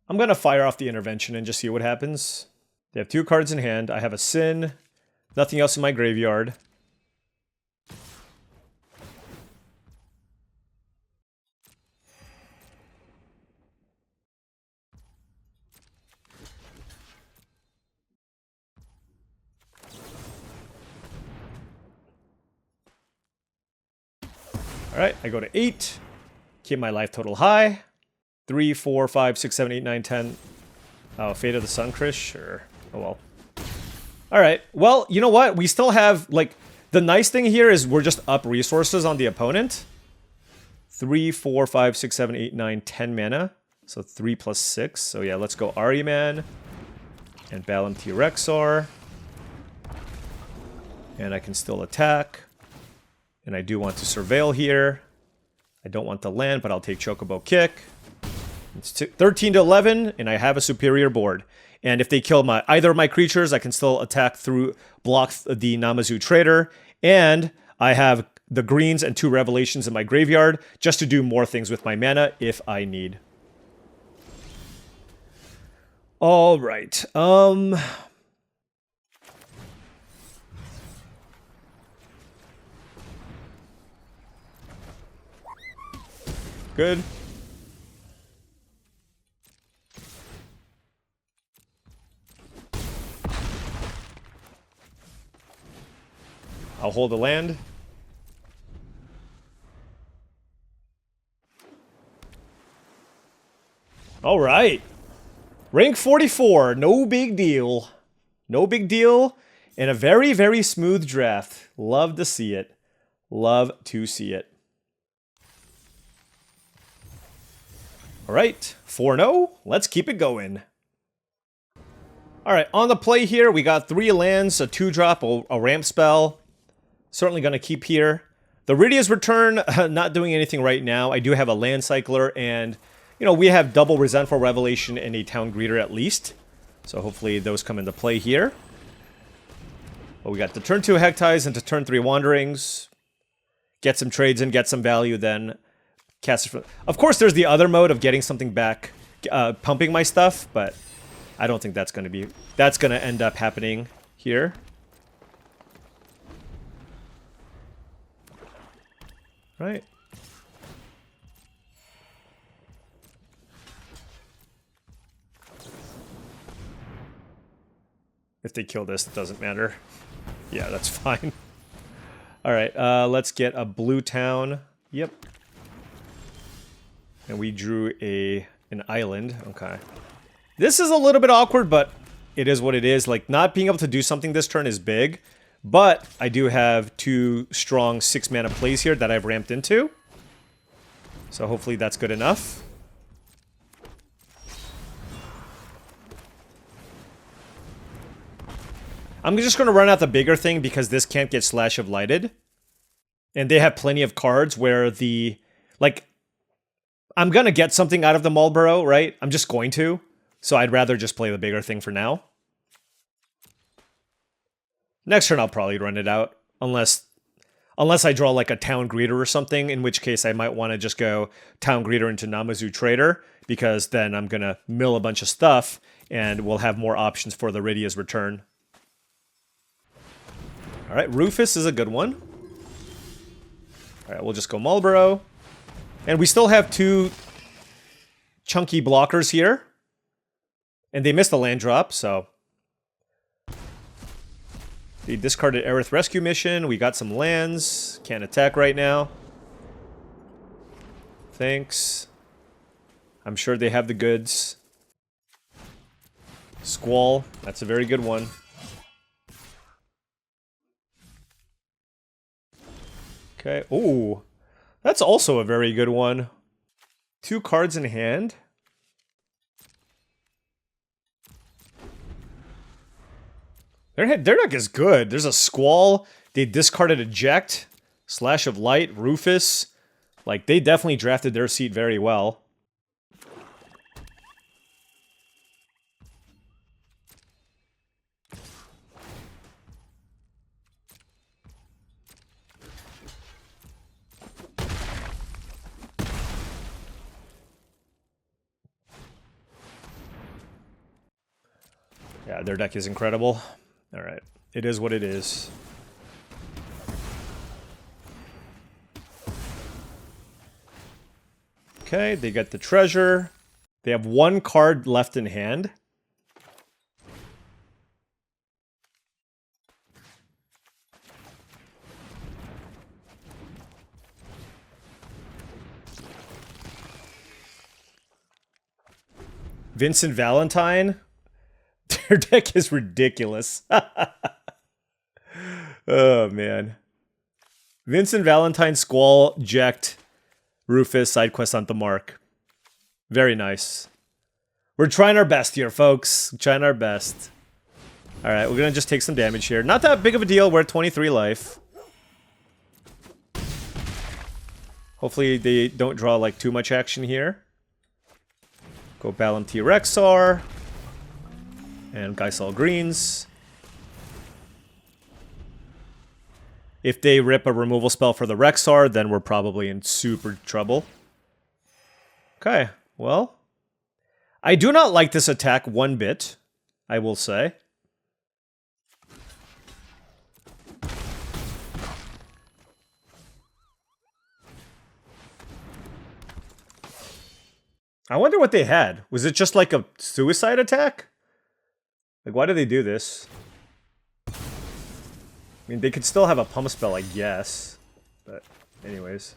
I'm going to fire off the Intervention and just see what happens. They have 2 cards in hand. I have a Sin. Nothing else in my graveyard. Alright, I go to 8. Keep my life total high. 3, 4, 5, 6, 7, 8, 9, 10. Oh, Fate of the Sun, Chris? Sure. Oh well. Alright, well, you know what? We still have, like, the nice thing here is we're just up resources on the opponent. 3, 4, 5, 6, 7, 8, 9, 10 mana. So 3 plus 6. So yeah, let's go Ahriman and Balamti Rexar. And I can still attack. And I do want to surveil here. I don't want the land, but I'll take Chocobo Kick. It's 13 to 11, and I have a superior board. And if they kill either of my creatures, I can still attack through, block the Namazu Trader. And I have the greens and 2 Revelations in my graveyard, just to do more things with my mana if I need. All right. Good. I'll hold the land. All right. Rank 44. No big deal. No big deal. And a very, very smooth draft. Love to see it. Love to see it. All right. 4-0. Let's keep it going. All right. On the play here, we got 3 lands, a 2-drop, a ramp spell. Certainly going to keep here. The Rydia's Return, not doing anything right now. I do have a Land Cycler, and, you know, we have double Resentful Revelation and a Town Greeter at least. So hopefully those come into play here. But we got the turn 2 Hektize into turn 3 Wanderings. Get some trades and get some value, then cast it. Of course, there's the other mode of getting something back, pumping my stuff, but I don't think that's going to end up happening here. Right. If they kill this, it doesn't matter. Yeah, that's fine. Alright, let's get a blue town. Yep. And we drew an island. Okay. This is a little bit awkward, but it is what it is. Like, not being able to do something this turn is big. But I do have 2 strong 6-mana plays here that I've ramped into. So hopefully that's good enough. I'm just going to run out the bigger thing because this can't get Slash of Lighted. And they have plenty of cards where the... Like, I'm going to get something out of the Marlboro, right? I'm just going to. So I'd rather just play the bigger thing for now. Next turn I'll probably run it out. Unless I draw like a Town Greeter or something. In which case I might want to just go Town Greeter into Namazu Trader. Because then I'm going to mill a bunch of stuff. And we'll have more options for the Rydia's return. Alright, Rufus is a good one. Alright, we'll just go Marlboro. And we still have 2 chunky blockers here. And they missed the land drop, so... They discarded Aerith Rescue Mission. We got some lands. Can't attack right now. Thanks. I'm sure they have the goods. Squall. That's a very good one. Okay. Ooh. That's also a very good one. 2 cards in hand. Their deck is good. There's a Squall. They discarded Eject. Slash of Light. Rufus. Like, they definitely drafted their seat very well. Yeah, their deck is incredible. Alright. It is what it is. Okay, they get the treasure. They have 1 card left in hand. Vincent Valentine? Their deck is ridiculous. Oh, man. Vincent Valentine, Squall, Ject, Rufus, side quest on the mark. Very nice. We're trying our best here, folks. Trying our best. Alright, we're gonna just take some damage here. Not that big of a deal. We're at 23 life. Hopefully they don't draw, like, too much action here. Go Balam T Rexar. And Geisel Greens. If they rip a removal spell for the Rexar, then we're probably in super trouble. Okay, well. I do not like this attack one bit, I will say. I wonder what they had. Was it just like a suicide attack? Like, why do they do this? I mean, they could still have a pump spell, I guess. But, anyways.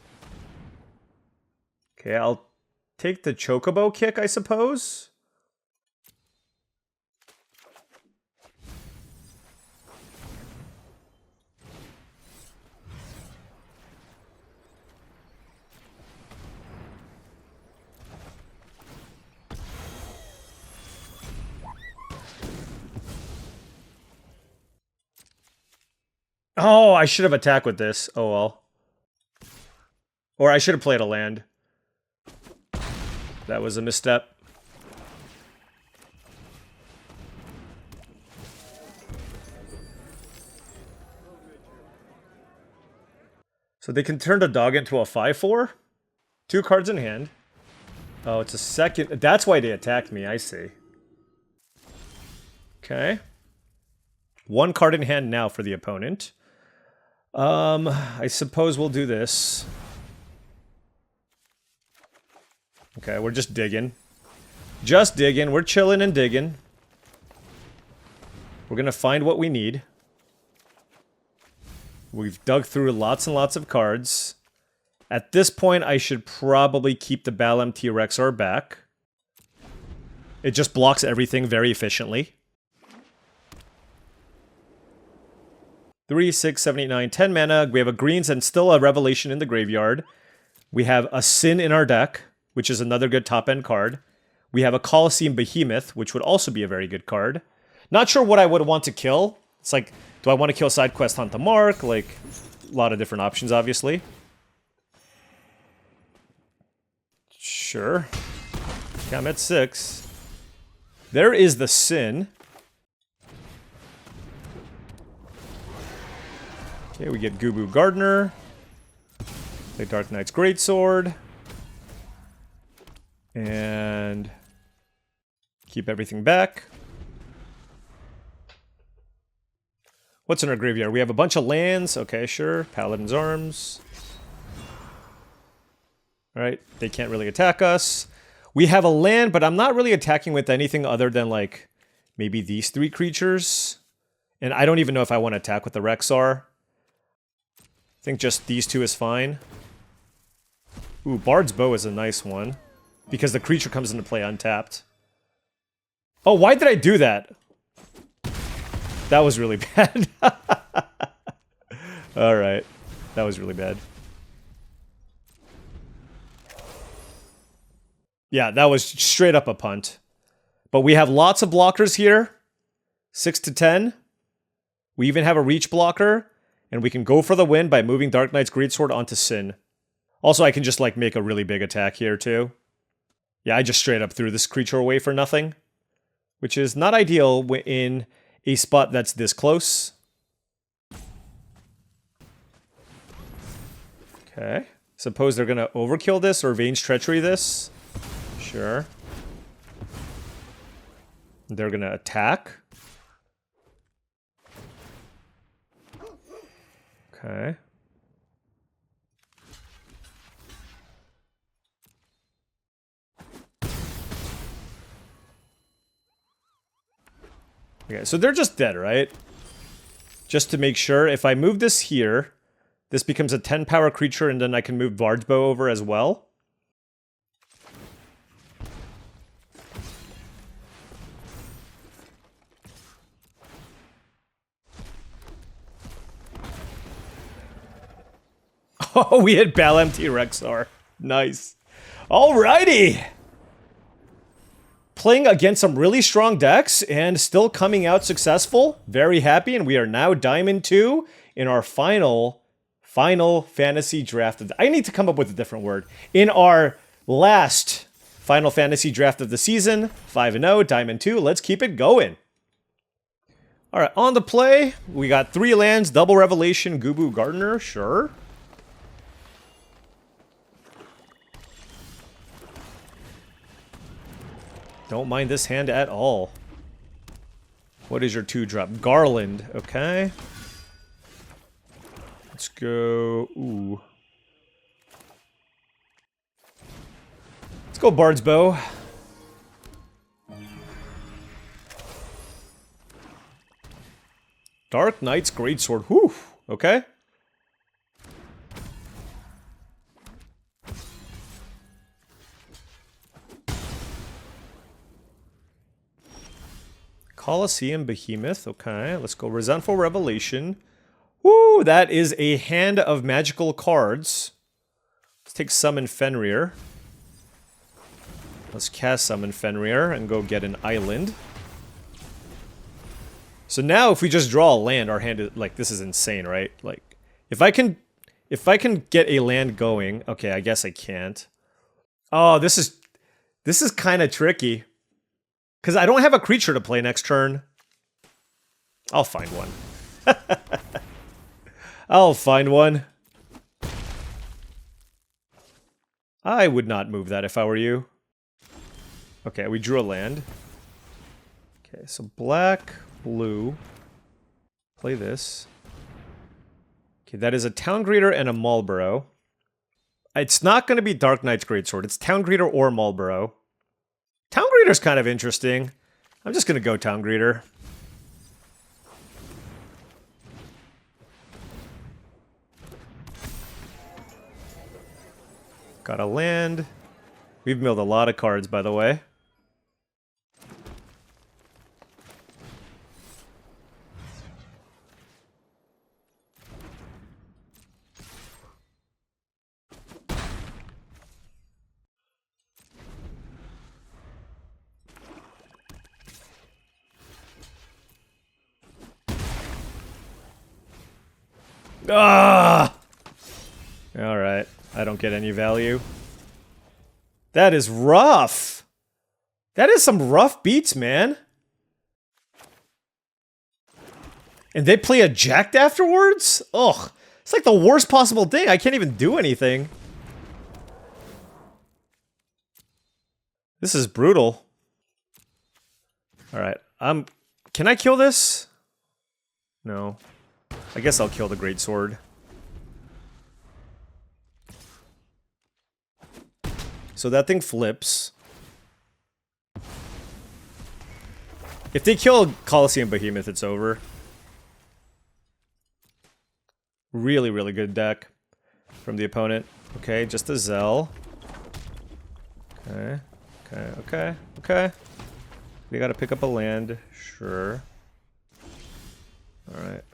Okay, I'll take the Chocobo kick, I suppose. Oh, I should have attacked with this. Oh, well. Or I should have played a land. That was a misstep. So they can turn the dog into a 5/4? 2 cards in hand. Oh, it's a second. That's why they attacked me, I see. Okay. 1 card in hand now for the opponent. I suppose we'll do this. Okay, we're just digging. Just digging. We're chilling and digging. We're going to find what we need. We've dug through lots and lots of cards. At this point, I should probably keep the paulcheon Rexar back. It just blocks everything very efficiently. 3, 6, 7, 8, 9, 10 mana. We have a greens and still a Revelation in the graveyard. We have a Sin in our deck, which is another good top-end card. We have a Colosseum Behemoth, which would also be a very good card. Not sure what I would want to kill. It's like, do I want to kill side quest Hunt the Mark? Like, a lot of different options, obviously. Sure. Okay, I'm at 6. There is the Sin. Okay, we get Gubu Gardener. Play Dark Knight's Greatsword. And keep everything back. What's in our graveyard? We have a bunch of lands. Okay, sure. Paladin's Arms. Alright, they can't really attack us. We have a land, but I'm not really attacking with anything other than, like, maybe these 3 creatures. And I don't even know if I want to attack with the Rexar. I think just these 2 is fine. Ooh, Bard's Bow is a nice one. Because the creature comes into play untapped. Oh, why did I do that? That was really bad. Alright. That was really bad. Yeah, that was straight up a punt. But we have lots of blockers here. 6 to 10. We even have a reach blocker. And we can go for the win by moving Dark Knight's Greatsword onto Sin. Also, I can just, like, make a really big attack here, too. Yeah, I just straight up threw this creature away for nothing. Which is not ideal in a spot that's this close. Okay. Suppose they're gonna overkill this or Vane's Treachery this. Sure. They're gonna attack. Okay. Okay, so they're just dead, right? Just to make sure, if I move this here, this becomes a 10 power creature, and then I can move Bard's Bow over as well. Oh, we hit paulcheon Rexar. Nice. Alrighty! Playing against some really strong decks and still coming out successful. Very happy, and we are now Diamond 2 in our final fantasy draft. I need to come up with a different word. In our last Final Fantasy draft of the season, 5-0, Diamond 2. Let's keep it going. Alright, on the play, we got 3 lands, double Revelation, Gubu Gardener, sure. Don't mind this hand at all. What is your 2-drop? Garland, okay. Let's go... Ooh. Let's go Bard's Bow. Dark Knight's Greatsword. Whew. Okay. Colosseum Behemoth. Okay, let's go Resentful Revelation. Woo, that is a hand of magical cards. Let's take Summon Fenrir. Let's cast Summon Fenrir and go get an island. So now if we just draw a land, our hand is, like, this is insane, right? Like, if I can get a land going, okay, I guess I can't. Oh, this is kind of tricky. Because I don't have a creature to play next turn. I'll find one. I'll find one. I would not move that if I were you. Okay, we drew a land. Okay, so black, blue. Play this. Okay, that is a Town Greeter and a Marlborough. It's not going to be Dark Knight's Greatsword. It's Town Greeter or Marlborough. Town Greeter's kind of interesting. I'm just going to go Town Greeter. Got a land. We've milled a lot of cards, by the way. Ah! Alright, I don't get any value. That is rough! That is some rough beats, man. And they play a jacked afterwards? Ugh. It's like the worst possible thing. I can't even do anything. This is brutal. Alright, can I kill this? No. I guess I'll kill the greatsword. So that thing flips. If they kill Colosseum Behemoth, it's over. Really, really good deck from the opponent. Okay, just a Zell. Okay, okay. We gotta pick up a land. Sure. Alright.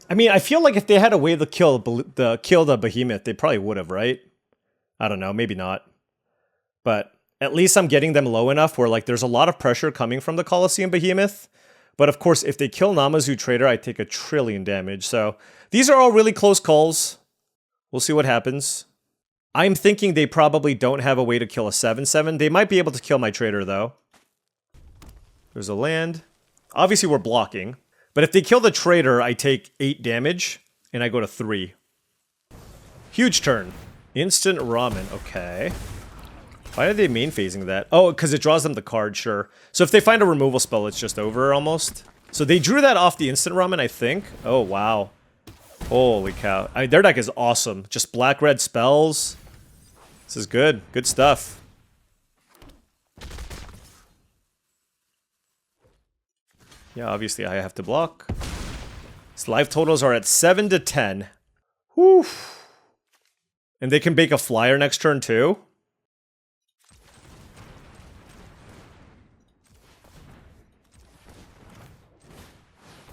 I mean, I feel like if they had a way to kill the behemoth, they probably would have, right? I don't know, maybe not. But at least I'm getting them low enough where like there's a lot of pressure coming from the Colosseum Behemoth. But of course, if they kill Namazu Trader, I take 1 trillion damage. So these are all really close calls. We'll see what happens. I'm thinking they probably don't have a way to kill a 7/7. They might be able to kill my trader though. There's a land. Obviously we're blocking. But if they kill the trader, I take 8 damage, and I go to 3. Huge turn. Instant ramen, okay. Why are they main phasing that? Oh, because it draws them the card, sure. So if they find a removal spell, it's just over, almost. So they drew that off the instant ramen, I think. Oh, wow. Holy cow. Their deck is awesome. Just black-red spells. This is good. Good stuff. Yeah, obviously I have to block. His life totals are at 7 to 10. Whew. And they can bake a flyer next turn too?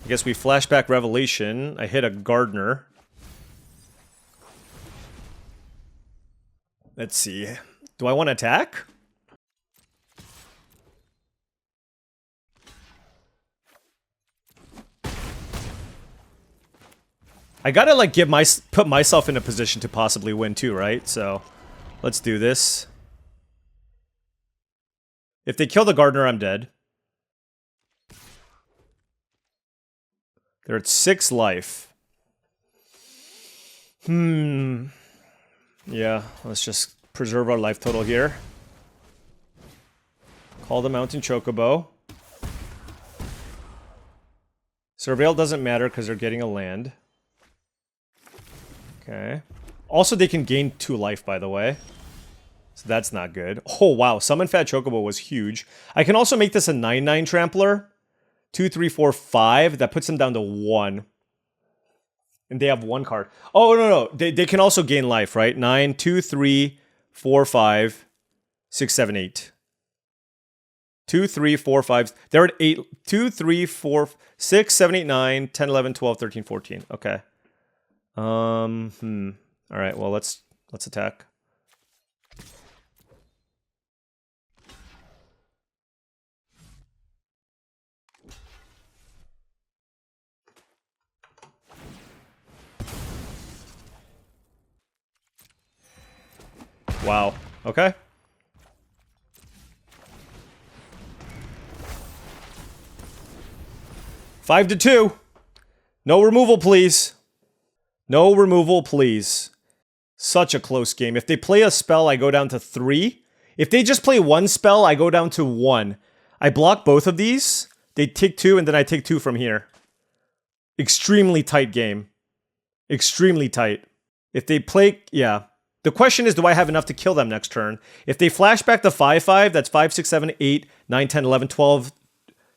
I guess we flashback Revelation. I hit a Gardener. Let's see. Do I want to attack? I gotta like put myself in a position to possibly win too, right? So let's do this. If they kill the Gardener, I'm dead. They're at 6 life. Yeah, let's just preserve our life total here. Call the Mountain Chocobo. Surveil doesn't matter because they're getting a land. Okay. Also, they can gain 2 life, by the way. So that's not good. Oh, wow. Summon Fat Chocobo was huge. I can also make this a 9/9 Trampler. 2, 3, 4, 5. That puts them down to 1. And they have 1 card. Oh, no. They can also gain life, right? 9, 2, 3, 4, 5, 6, 7, 8. 2, 3, 4, 5. They're at 8. 2, 3, 4, 6, 7, 8, 9, 10, 11, 12, 13, 14. Okay. Alright, well, let's attack. Wow. Okay. Five to 2. No removal, please. No removal, please. Such a close game. If they play a spell, I go down to 3. If they just play 1 spell, I go down to 1. I block both of these. They take 2, and then I take 2 from here. Extremely tight game. Extremely tight. If they play, yeah. The question is, do I have enough to kill them next turn? If they flash back to 5-5, that's 5, 6, 7, 8, 9, 10, 11, 12,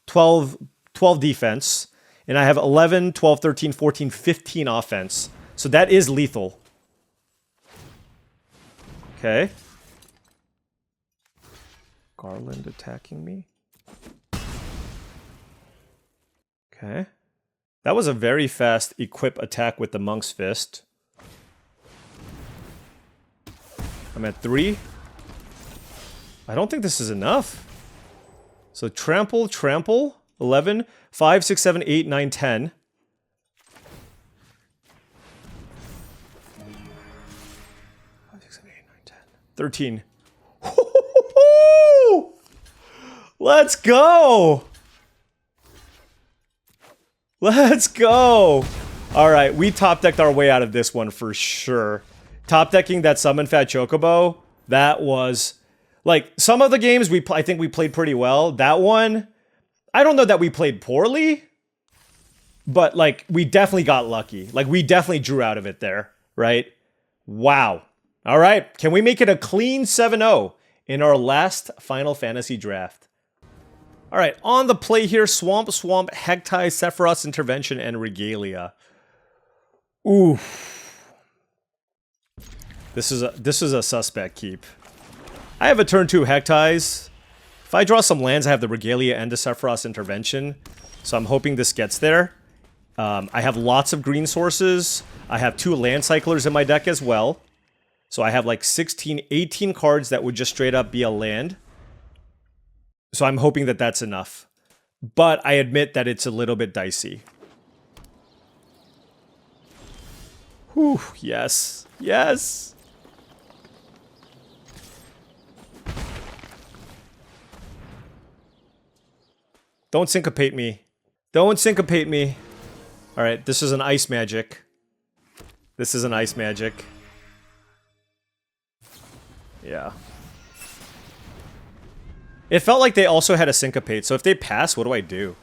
12 defense. And I have 11, 12, 13, 14, 15 offense. So that is lethal. Okay. Garland attacking me. Okay. That was a very fast equip attack with the Monk's Fist. I'm at 3. I don't think this is enough. So trample, trample. 11, 5, 6, 7, 8, 9, 10. 5, 6, 7, 8, 9, 10. 13. Let's go! Let's go! Alright, we top decked our way out of this one for sure. Top decking that Summon Fat Chocobo, that was... Like, some of the games I think we played pretty well. That one, I don't know that we played poorly, but, like, we definitely got lucky. Like, we definitely drew out of it there, right? Wow. Alright, can we make it a clean 7-0 in our last Final Fantasy draft? Alright, on the play here, Swamp, Hektai, Sephiroth's Intervention, and Regalia. Oof. This is a suspect keep. I have a turn 2 Hektais. If I draw some lands, I have the Regalia and the Sephiroth's Intervention. So I'm hoping this gets there. I have lots of green sources. I have 2 land cyclers in my deck as well. So I have like 16, 18 cards that would just straight up be a land. So I'm hoping that that's enough. But I admit that it's a little bit dicey. Whew, yes. Yes! Don't syncopate me. Don't syncopate me. Alright, this is an ice magic. This is an ice magic. Yeah. It felt like they also had a syncopate, so if they pass, what do I do?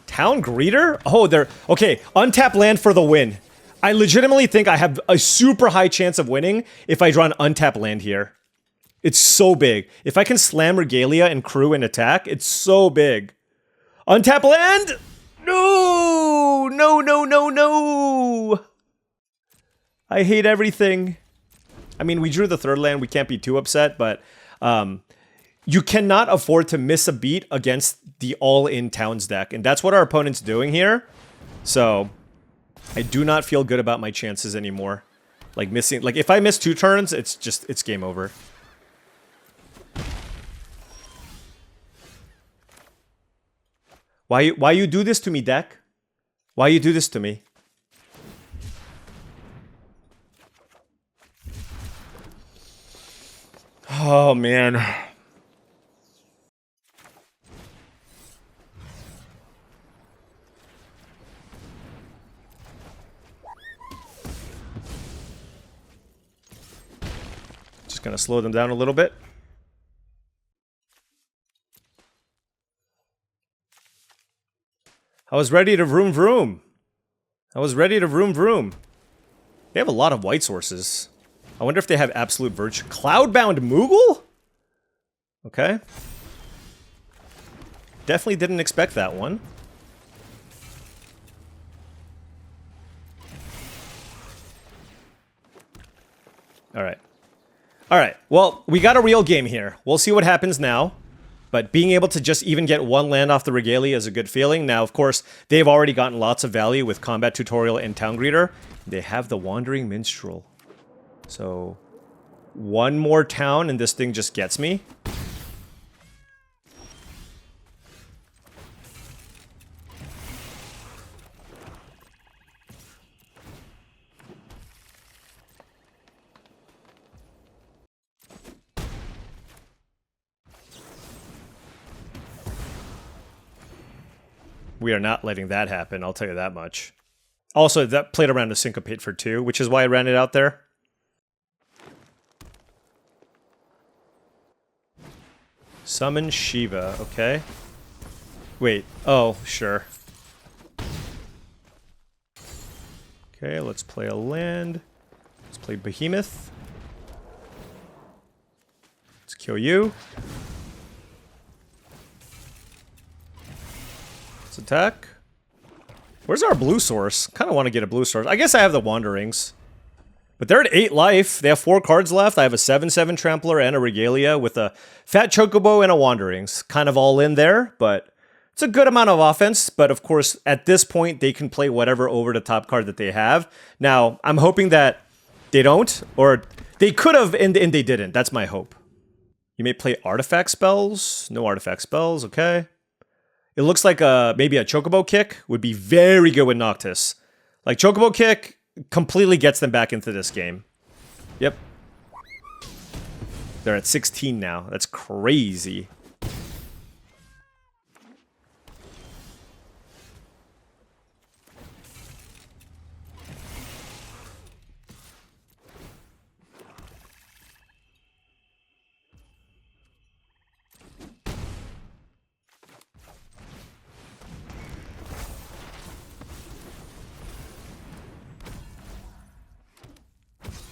Town Greeter? Oh, they're... Okay, untap land for the win. I legitimately think I have a super high chance of winning if I draw an untap land here. It's so big. If I can slam Regalia and crew and attack, it's so big. Untap land? No! No, no, no, no! I hate everything. I mean, we drew the 3rd land, we can't be too upset, but you cannot afford to miss a beat against the all-in Towns deck, and that's what our opponent's doing here. So, I do not feel good about my chances anymore. Like, missing... Like, if I miss 2 turns, it's game over. Why you do this to me, deck? Why you do this to me? Oh, man. Just gonna slow them down a little bit. I was ready to vroom vroom. I was ready to vroom vroom. They have a lot of white sources. I wonder if they have absolute virtue. Cloudbound Moogle? Okay. Definitely didn't expect that one. Alright. Alright, well, we got a real game here. We'll see what happens now. But being able to just even get 1 land off the Regalia is a good feeling. Now, of course, they've already gotten lots of value with Combat Tutorial and Town Greeter. They have the Wandering Minstrel. So, 1 more town and this thing just gets me. We are not letting that happen, I'll tell you that much. Also, that played around to Syncopate for 2, which is why I ran it out there. Summon Shiva, okay. Wait, oh, sure. Okay, let's play a land. Let's play Behemoth. Let's kill you. Let's attack. Where's our blue source? Kind of want to get a blue source. I guess I have the Wanderings. But they're at 8 life. They have 4 cards left. I have a 7/7 Trampler and a Regalia with a Fat Chocobo and a Wanderings. Kind of all in there, but it's a good amount of offense. But of course, at this point, they can play whatever over the top card that they have. Now, I'm hoping that they don't, or they could have and they didn't. That's my hope. You may play artifact spells. No artifact spells, okay. It looks like maybe a Chocobo Kick would be very good with Noctis. Like, Chocobo Kick completely gets them back into this game. Yep. They're at 16 now. That's crazy.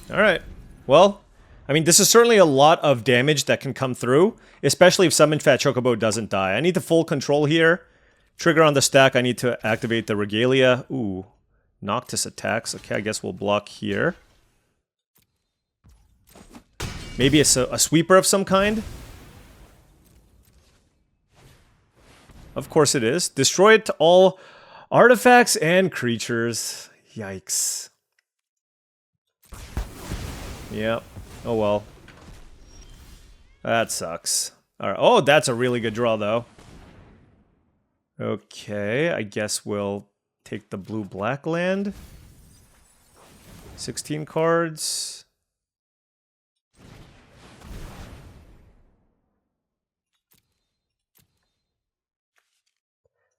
Alright, well, I mean, this is certainly a lot of damage that can come through, especially if Summon Fat Chocobo doesn't die. I need the full control here. Trigger on the stack, I need to activate the Regalia. Ooh, Noctis attacks. Okay, I guess we'll block here. Maybe it's a sweeper of some kind? Of course it is. Destroy it to all artifacts and creatures. Yikes. Yep. Oh well. That sucks. Alright. Oh, that's a really good draw, though. Okay, I guess we'll take the blue-black land. 16 cards.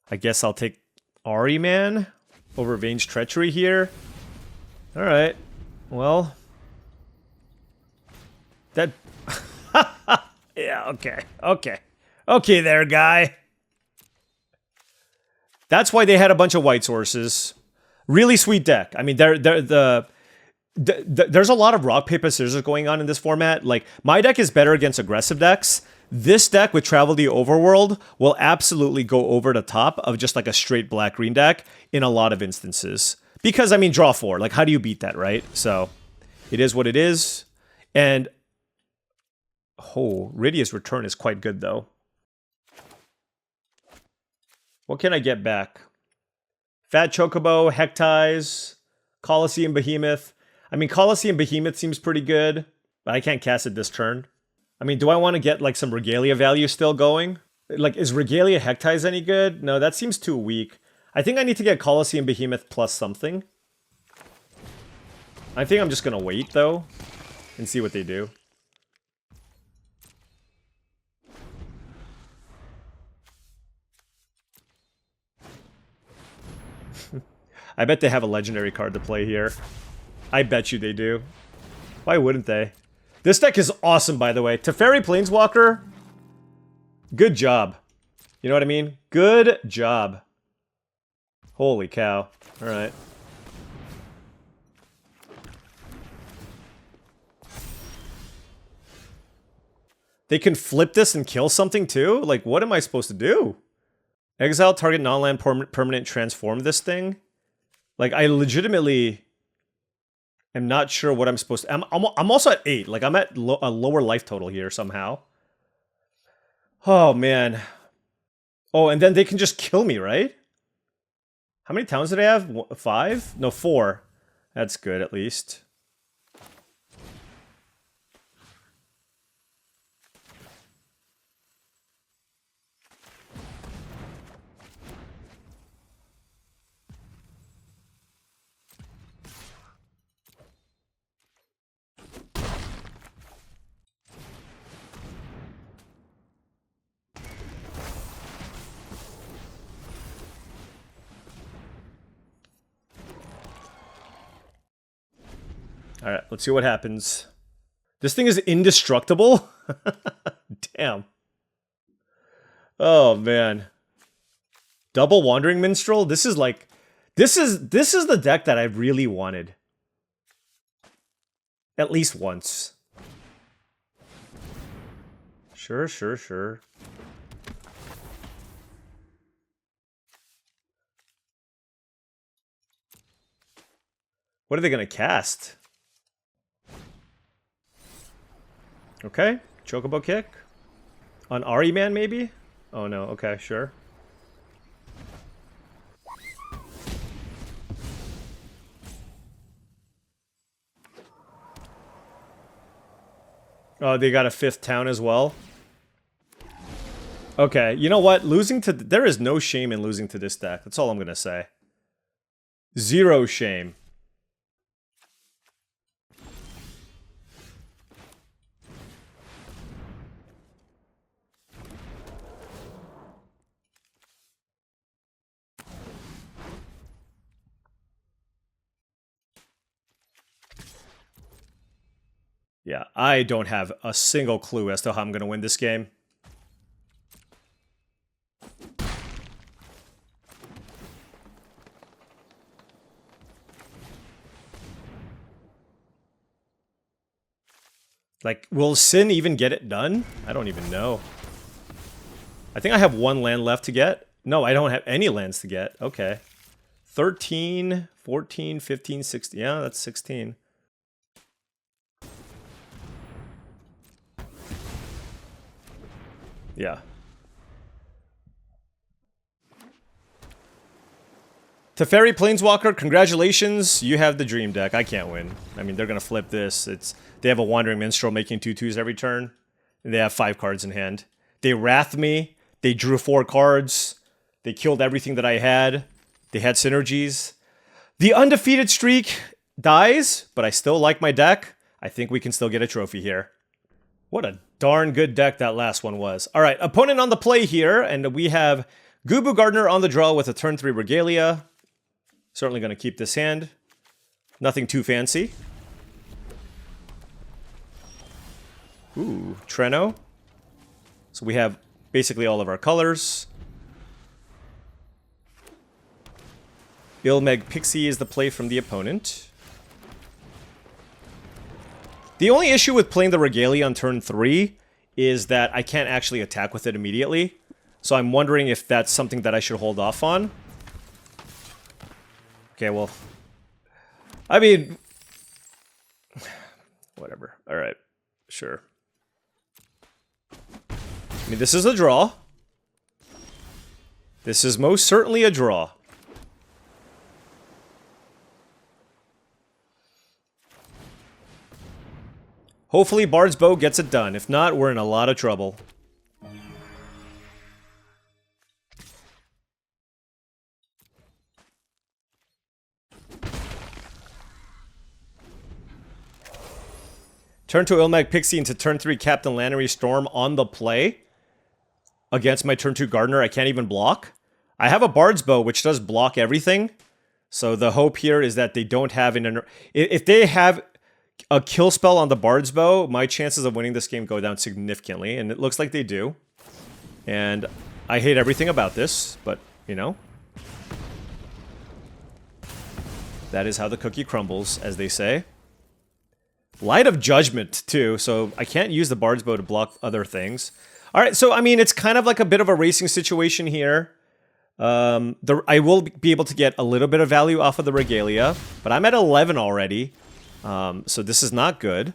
I guess I'll take Ahriman over Avenged Treachery here. Alright. Well... That... yeah, okay. Okay. Okay there, guy. That's why they had a bunch of white sources. Really sweet deck. I mean, there's a lot of rock, paper, scissors going on in this format. Like, my deck is better against aggressive decks. This deck with Travel the Overworld will absolutely go over the top of just like a straight black-green deck in a lot of instances. Because, I mean, draw 4. Like, how do you beat that, right? So, it is what it is. And... oh, Rydia's Return is quite good, though. What can I get back? Fat Chocobo, Hectize, Colosseum Behemoth. I mean, Colosseum Behemoth seems pretty good, but I can't cast it this turn. I mean, do I want to get, like, some Regalia value still going? Like, is Regalia Hectize any good? No, that seems too weak. I think I need to get Colosseum Behemoth plus something. I think I'm just gonna wait, though, and see what they do. I bet they have a legendary card to play here. I bet you they do. Why wouldn't they? This deck is awesome, by the way. Teferi Planeswalker, good job. You know what I mean? Good job. Holy cow. Alright. They can flip this and kill something too? Like, what am I supposed to do? Exile target non-land permanent, transform this thing? Like, I legitimately am not sure what I'm supposed to... I'm also at 8. Like, I'm at a lower life total here somehow. Oh, man. Oh, and then they can just kill me, right? How many towns did I have? 5? No, 4. That's good, at least. Alright, let's see what happens. This thing is indestructible? Damn. Oh, man. Double Wandering Minstrel? This is like... This is the deck that I really wanted. At least once. Sure, sure, sure. What are they going to cast? Okay, Chocobo Kick. On Ari Man, maybe? Oh no, okay, sure. Oh, they got a 5th town as well? Okay, you know what? Losing to... There is no shame in losing to this deck. That's all I'm gonna say. Zero shame. Yeah, I don't have a single clue as to how I'm going to win this game. Like, will Sin even get it done? I don't even know. I think I have 1 land left to get. No, I don't have any lands to get. Okay. 13, 14, 15, 16. Yeah, that's 16. Yeah. Teferi Planeswalker, congratulations. You have the dream deck. I can't win. I mean, they're going to flip this. They have a Wandering Minstrel making 2/2s every turn. And they have 5 cards in hand. They Wrath me. They drew 4 cards. They killed everything that I had. They had synergies. The undefeated streak dies, but I still like my deck. I think we can still get a trophy here. What a darn good deck that last one was. All right, opponent on the play here, and we have Gubu Gardener on the draw with a turn 3 Regalia. Certainly going to keep this hand. Nothing too fancy. Ooh, Treno. So we have basically all of our colors. Ilmeg Pixie is the play from the opponent. The only issue with playing the Regalia on turn 3 is that I can't actually attack with it immediately. So I'm wondering if that's something that I should hold off on. Okay, well... I mean... Whatever. Alright. Sure. I mean, this is a draw. This is most certainly a draw. Hopefully Bard's Bow gets it done. If not, we're in a lot of trouble. Turn 2 Ilmag Pixie into turn 3 Captain Lannery Storm on the play. Against my turn 2 Gardener, I can't even block. I have a Bard's Bow, which does block everything. So the hope here is that they don't have an... If they have a kill spell on the Bard's Bow, my chances of winning this game go down significantly. And it looks like they do. And I hate everything about this, but, you know. That is how the cookie crumbles, as they say. Light of Judgment, too, so I can't use the Bard's Bow to block other things. Alright, so, I mean, it's kind of like a bit of a racing situation here. I will be able to get a little bit of value off of the Regalia, but I'm at 11 already, so this is not good.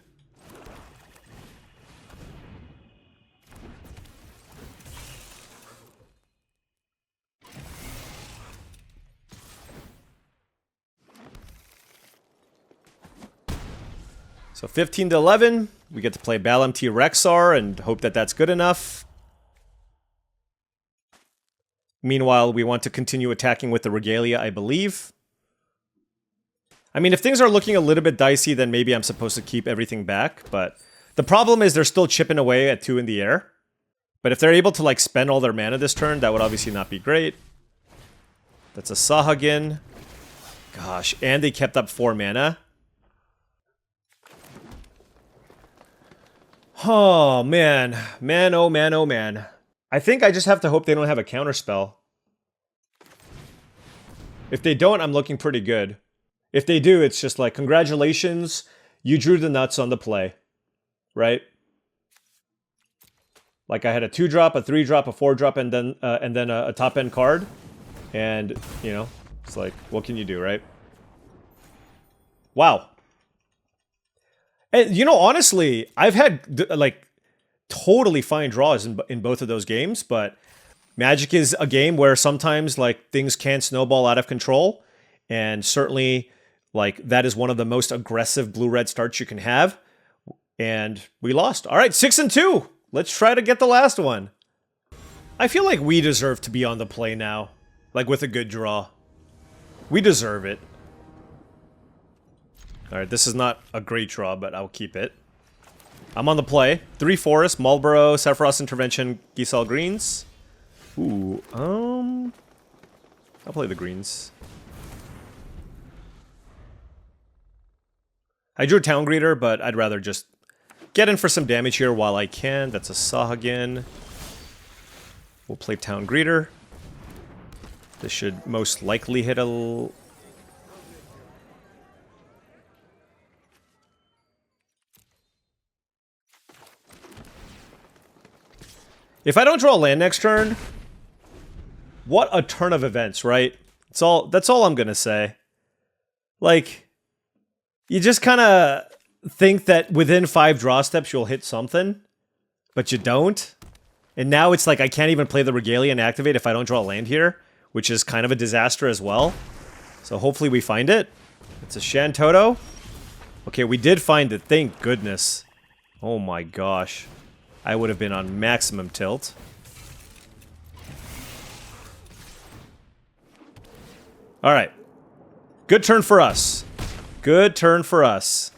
So 15 to 11, we get to play Balamti Rexar and hope that that's good enough. Meanwhile, we want to continue attacking with the Regalia, I believe. I mean, if things are looking a little bit dicey, then maybe I'm supposed to keep everything back. But the problem is they're still chipping away at 2 in the air. But if they're able to, like, spend all their mana this turn, that would obviously not be great. That's a Sahagin. Gosh, and they kept up 4 mana. Oh, man. Man, oh man, oh man. I think I just have to hope they don't have a counterspell. If they don't, I'm looking pretty good. If they do, it's just like, congratulations, you drew the nuts on the play. Right? Like I had a 2-drop, a 3-drop, a 4-drop, and then a top-end card. And, you know, it's like, what can you do, right? Wow. And, you know, honestly, I've had, like, totally fine draws in both of those games, but Magic is a game where sometimes, like, things can snowball out of control. And certainly, like, that is one of the most aggressive blue-red starts you can have. And we lost. All right, 6-2. Let's try to get the last one. I feel like we deserve to be on the play now. Like, with a good draw. We deserve it. Alright, this is not a great draw, but I'll keep it. I'm on the play. 3 Forest, Marlborough, Sephiroth's Intervention, Giselle Greens. Ooh, I'll play the greens. I drew a Town Greeter, but I'd rather just get in for some damage here while I can. That's a Sahagin. We'll play Town Greeter. This should most likely hit a... If I don't draw a land next turn, what a turn of events, right? That's all I'm gonna say. Like, you just kind of think that within 5 draw steps you'll hit something, but you don't. And now it's like I can't even play the Regalia and activate if I don't draw a land here, which is kind of a disaster as well. So hopefully we find it. It's a Shantoto. Okay, we did find it, thank goodness. Oh my gosh. I would have been on maximum tilt. Alright. Good turn for us. Good turn for us.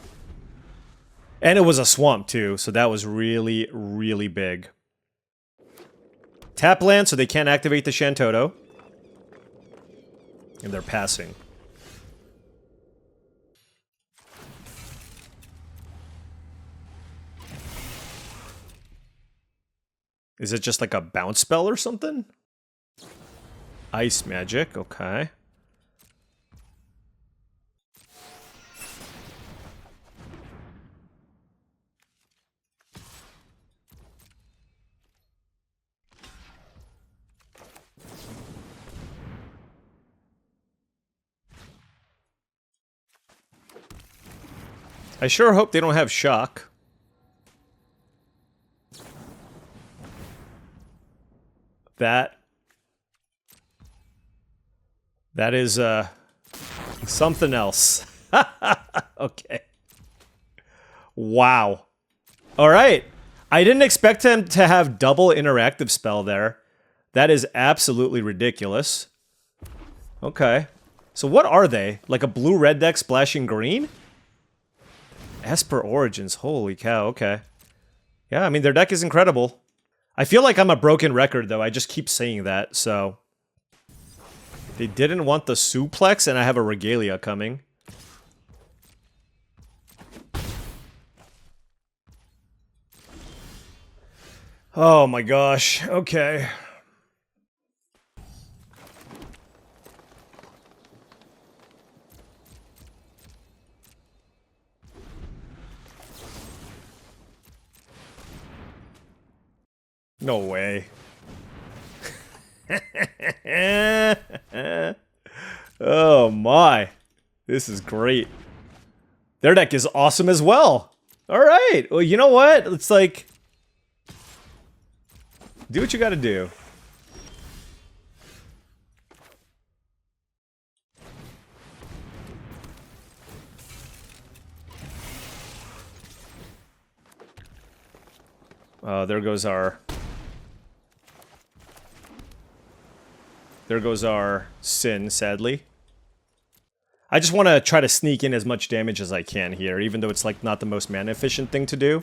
And it was a swamp too, so that was really, really big. Tap land so they can't activate the Shantoto. And they're passing. Is it just like a bounce spell or something? Ice magic, okay. I sure hope they don't have shock. That is something else. Okay. Wow. All right. I didn't expect him to have double interactive spell there. That is absolutely ridiculous. Okay. So what are they? Like a blue-red deck splashing green? Esper Origins, holy cow, okay. Yeah, I mean, their deck is incredible. I feel like I'm a broken record, though. I just keep saying that, so... They didn't want the suplex, and I have a Regalia coming. Oh my gosh, okay. No way. Oh my. This is great. Their deck is awesome as well. Alright. Well, you know what? It's like... Do what you gotta do. There goes our... There goes our Sin, sadly. I just want to try to sneak in as much damage as I can here, even though it's like not the most mana efficient thing to do.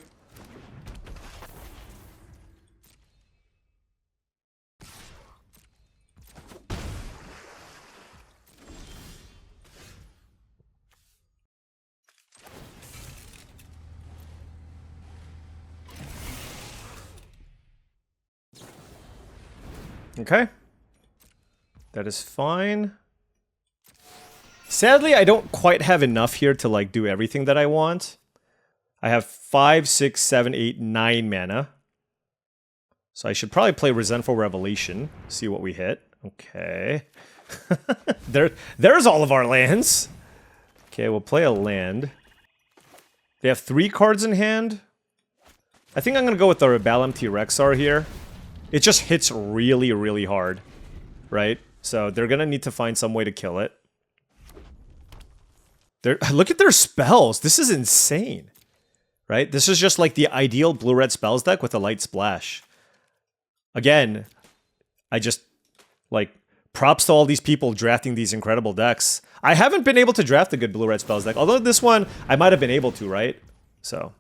Okay. That is fine. Sadly, I don't quite have enough here to like do everything that I want. I have 5, 6, 7, 8, 9 mana. So I should probably play Resentful Revelation. See what we hit. Okay. There's all of our lands. Okay, we'll play a land. They have 3 cards in hand. I think I'm going to go with the Rebel-MT Rexar here. It just hits really, really hard. Right? So they're going to need to find some way to kill it. Look at their spells. This is insane. Right? This is just like the ideal blue-red spells deck with a light splash. Again, I just, like, props to all these people drafting these incredible decks. I haven't been able to draft a good blue-red spells deck. Although this one, I might have been able to, right? So.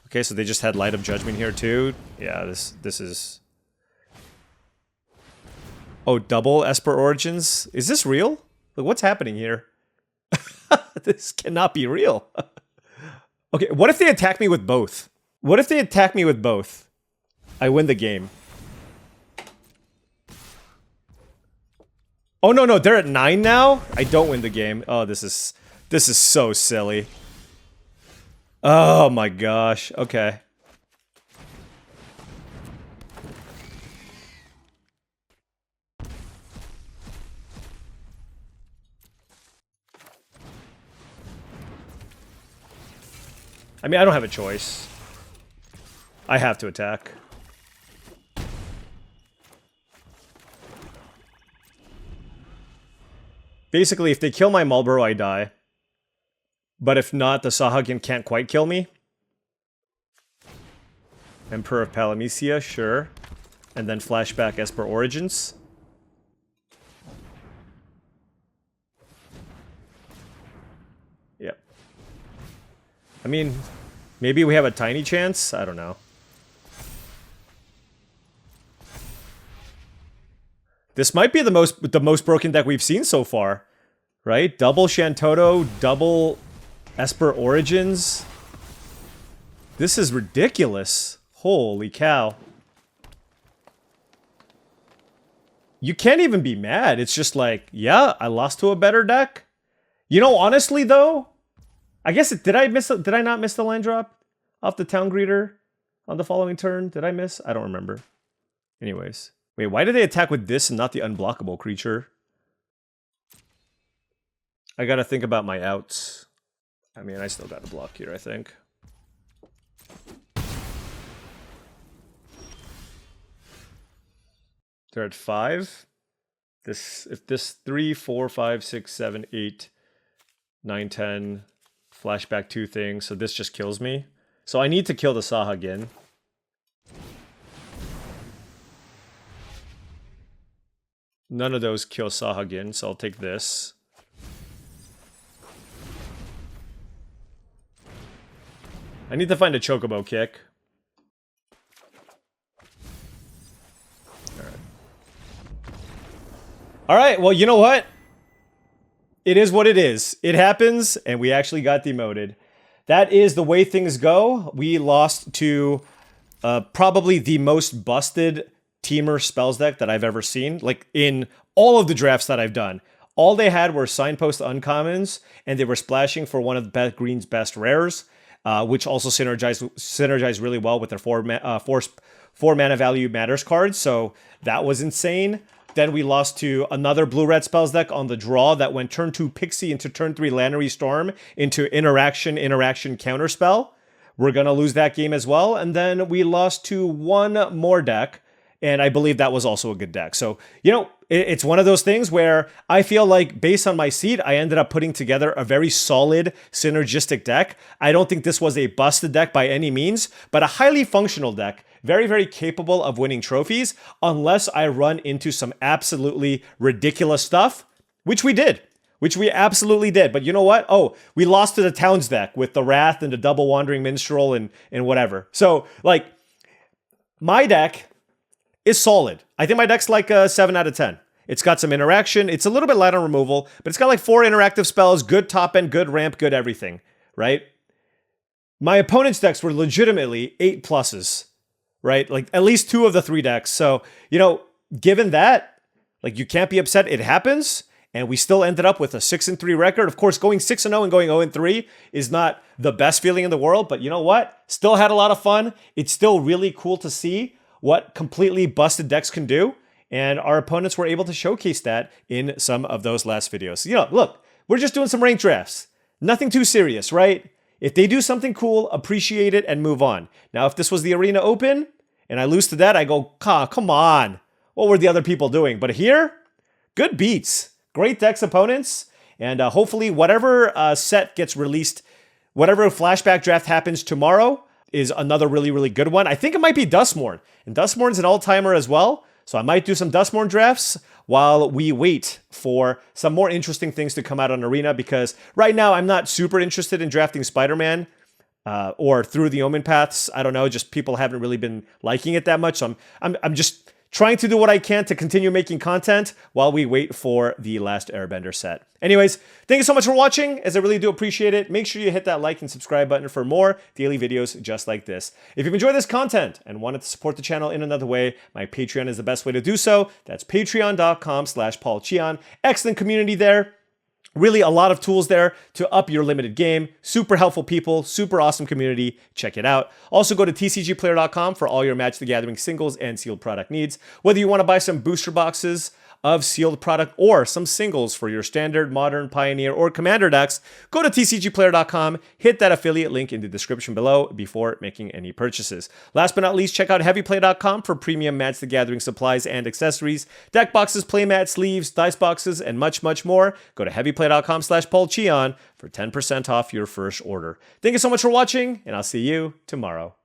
Okay, so they just had Light of Judgment here too. Yeah, this is... Oh, double Esper Origins? Is this real? Like, what's happening here? This cannot be real. Okay, what if they attack me with both? What if they attack me with both? I win the game. Oh, no, they're at 9 now? I don't win the game. Oh, this is so silly. Oh my gosh. Okay. I mean, I don't have a choice. I have to attack. Basically, if they kill my Marlboro, I die. But if not, the Sahagin can't quite kill me. Emperor of Palamecia, sure. And then flashback Esper Origins. Yep. I mean, maybe we have a tiny chance? I don't know. This might be the most broken deck we've seen so far. Right? Double Shantoto, double Esper Origins. This is ridiculous. Holy cow. You can't even be mad. It's just like, yeah, I lost to a better deck. You know, honestly though, I guess did I not miss the land drop off the Town Greeter on the following turn? Did I miss? I don't remember. Anyways. Wait, why did they attack with this and not the unblockable creature? I gotta think about my outs. I mean, I still got a block here, I think. They're at 5. If this 3, 4, 5, 6, 7, 8, 9, 10, flashback 2 things, so this just kills me. So I need to kill the Sahagin. None of those kill Sahagin, so I'll take this. I need to find a Chocobo kick. Alright, well, you know what? It is what it is. It happens, and we actually got demoted. That is the way things go. We lost to probably the most busted Teamer spells deck that I've ever seen. Like, in all of the drafts that I've done. All they had were Signpost uncommons, and they were splashing for one of the Green's best rares. Which also synergize really well with their 4 mana value matters cards, so that was insane. Then we lost to another blue-red spells deck on the draw that went turn 2 Pixie into turn 3 Lannery Storm into interaction counterspell. We're gonna lose that game as well. And then we lost to one more deck, and I believe that was also a good deck. So, you know, it's one of those things where I feel like, based on my seed, I ended up putting together a very solid, synergistic deck. I don't think this was a busted deck by any means, but a highly functional deck. Very, very capable of winning trophies, unless I run into some absolutely ridiculous stuff, which we did. Which we absolutely did. But you know what? Oh, we lost to the Towns deck with the Wrath and the double Wandering Minstrel and whatever. So, like, my deck is solid. I think my deck's like a 7 out of 10. It's got some interaction. It's a little bit light on removal, but it's got like 4 interactive spells, good top end, good ramp, good everything, right? My opponent's decks were legitimately 8 pluses, right? Like at least 2 of the 3 decks. So, you know, given that, like you can't be upset. It happens. and we still ended up with a 6-3 record. Of course, going 6-0 and going 0-3 is not the best feeling in the world, but you know what? Still had a lot of fun. It's still really cool to see what completely busted decks can do, and our opponents were able to showcase that in some of those last videos. You know, look, we're just doing some ranked drafts. Nothing too serious, right? If they do something cool, appreciate it and move on. Now, if this was the Arena Open and I lose to that, I go, come on. What were the other people doing? But here, good beats. Great decks opponents, and hopefully whatever set gets released, whatever flashback draft happens tomorrow is another really, really good one. I think it might be Dustmorn, and Dustmorn's an all-timer as well, so I might do some Dustmorn drafts while we wait for some more interesting things to come out on Arena, because right now I'm not super interested in drafting Spider-Man or Through the Omen Paths. I don't know, just people haven't really been liking it that much, so I'm just trying to do what I can to continue making content while we wait for the last Airbender set. Anyways, thank you so much for watching, as I really do appreciate it. Make sure you hit that like and subscribe button for more daily videos just like this. If you've enjoyed this content and wanted to support the channel in another way, my Patreon is the best way to do so. That's patreon.com/paulcheon. Excellent community there. Really a lot of tools there to up your limited game. Super helpful people, super awesome community. Check it out. Also go to TCGplayer.com for all your Magic the Gathering singles and sealed product needs. Whether you want to buy some booster boxes of sealed product or some singles for your standard, modern, pioneer, or commander decks, go to TCGplayer.com, hit that affiliate link in the description below before making any purchases. Last but not least, check out HeavyPlay.com for premium Magic the Gathering supplies and accessories, deck boxes, playmat, sleeves, dice boxes, and much, much more. Go to HeavyPlay.com/paulcheon for 10% off your first order. Thank you so much for watching, and I'll see you tomorrow.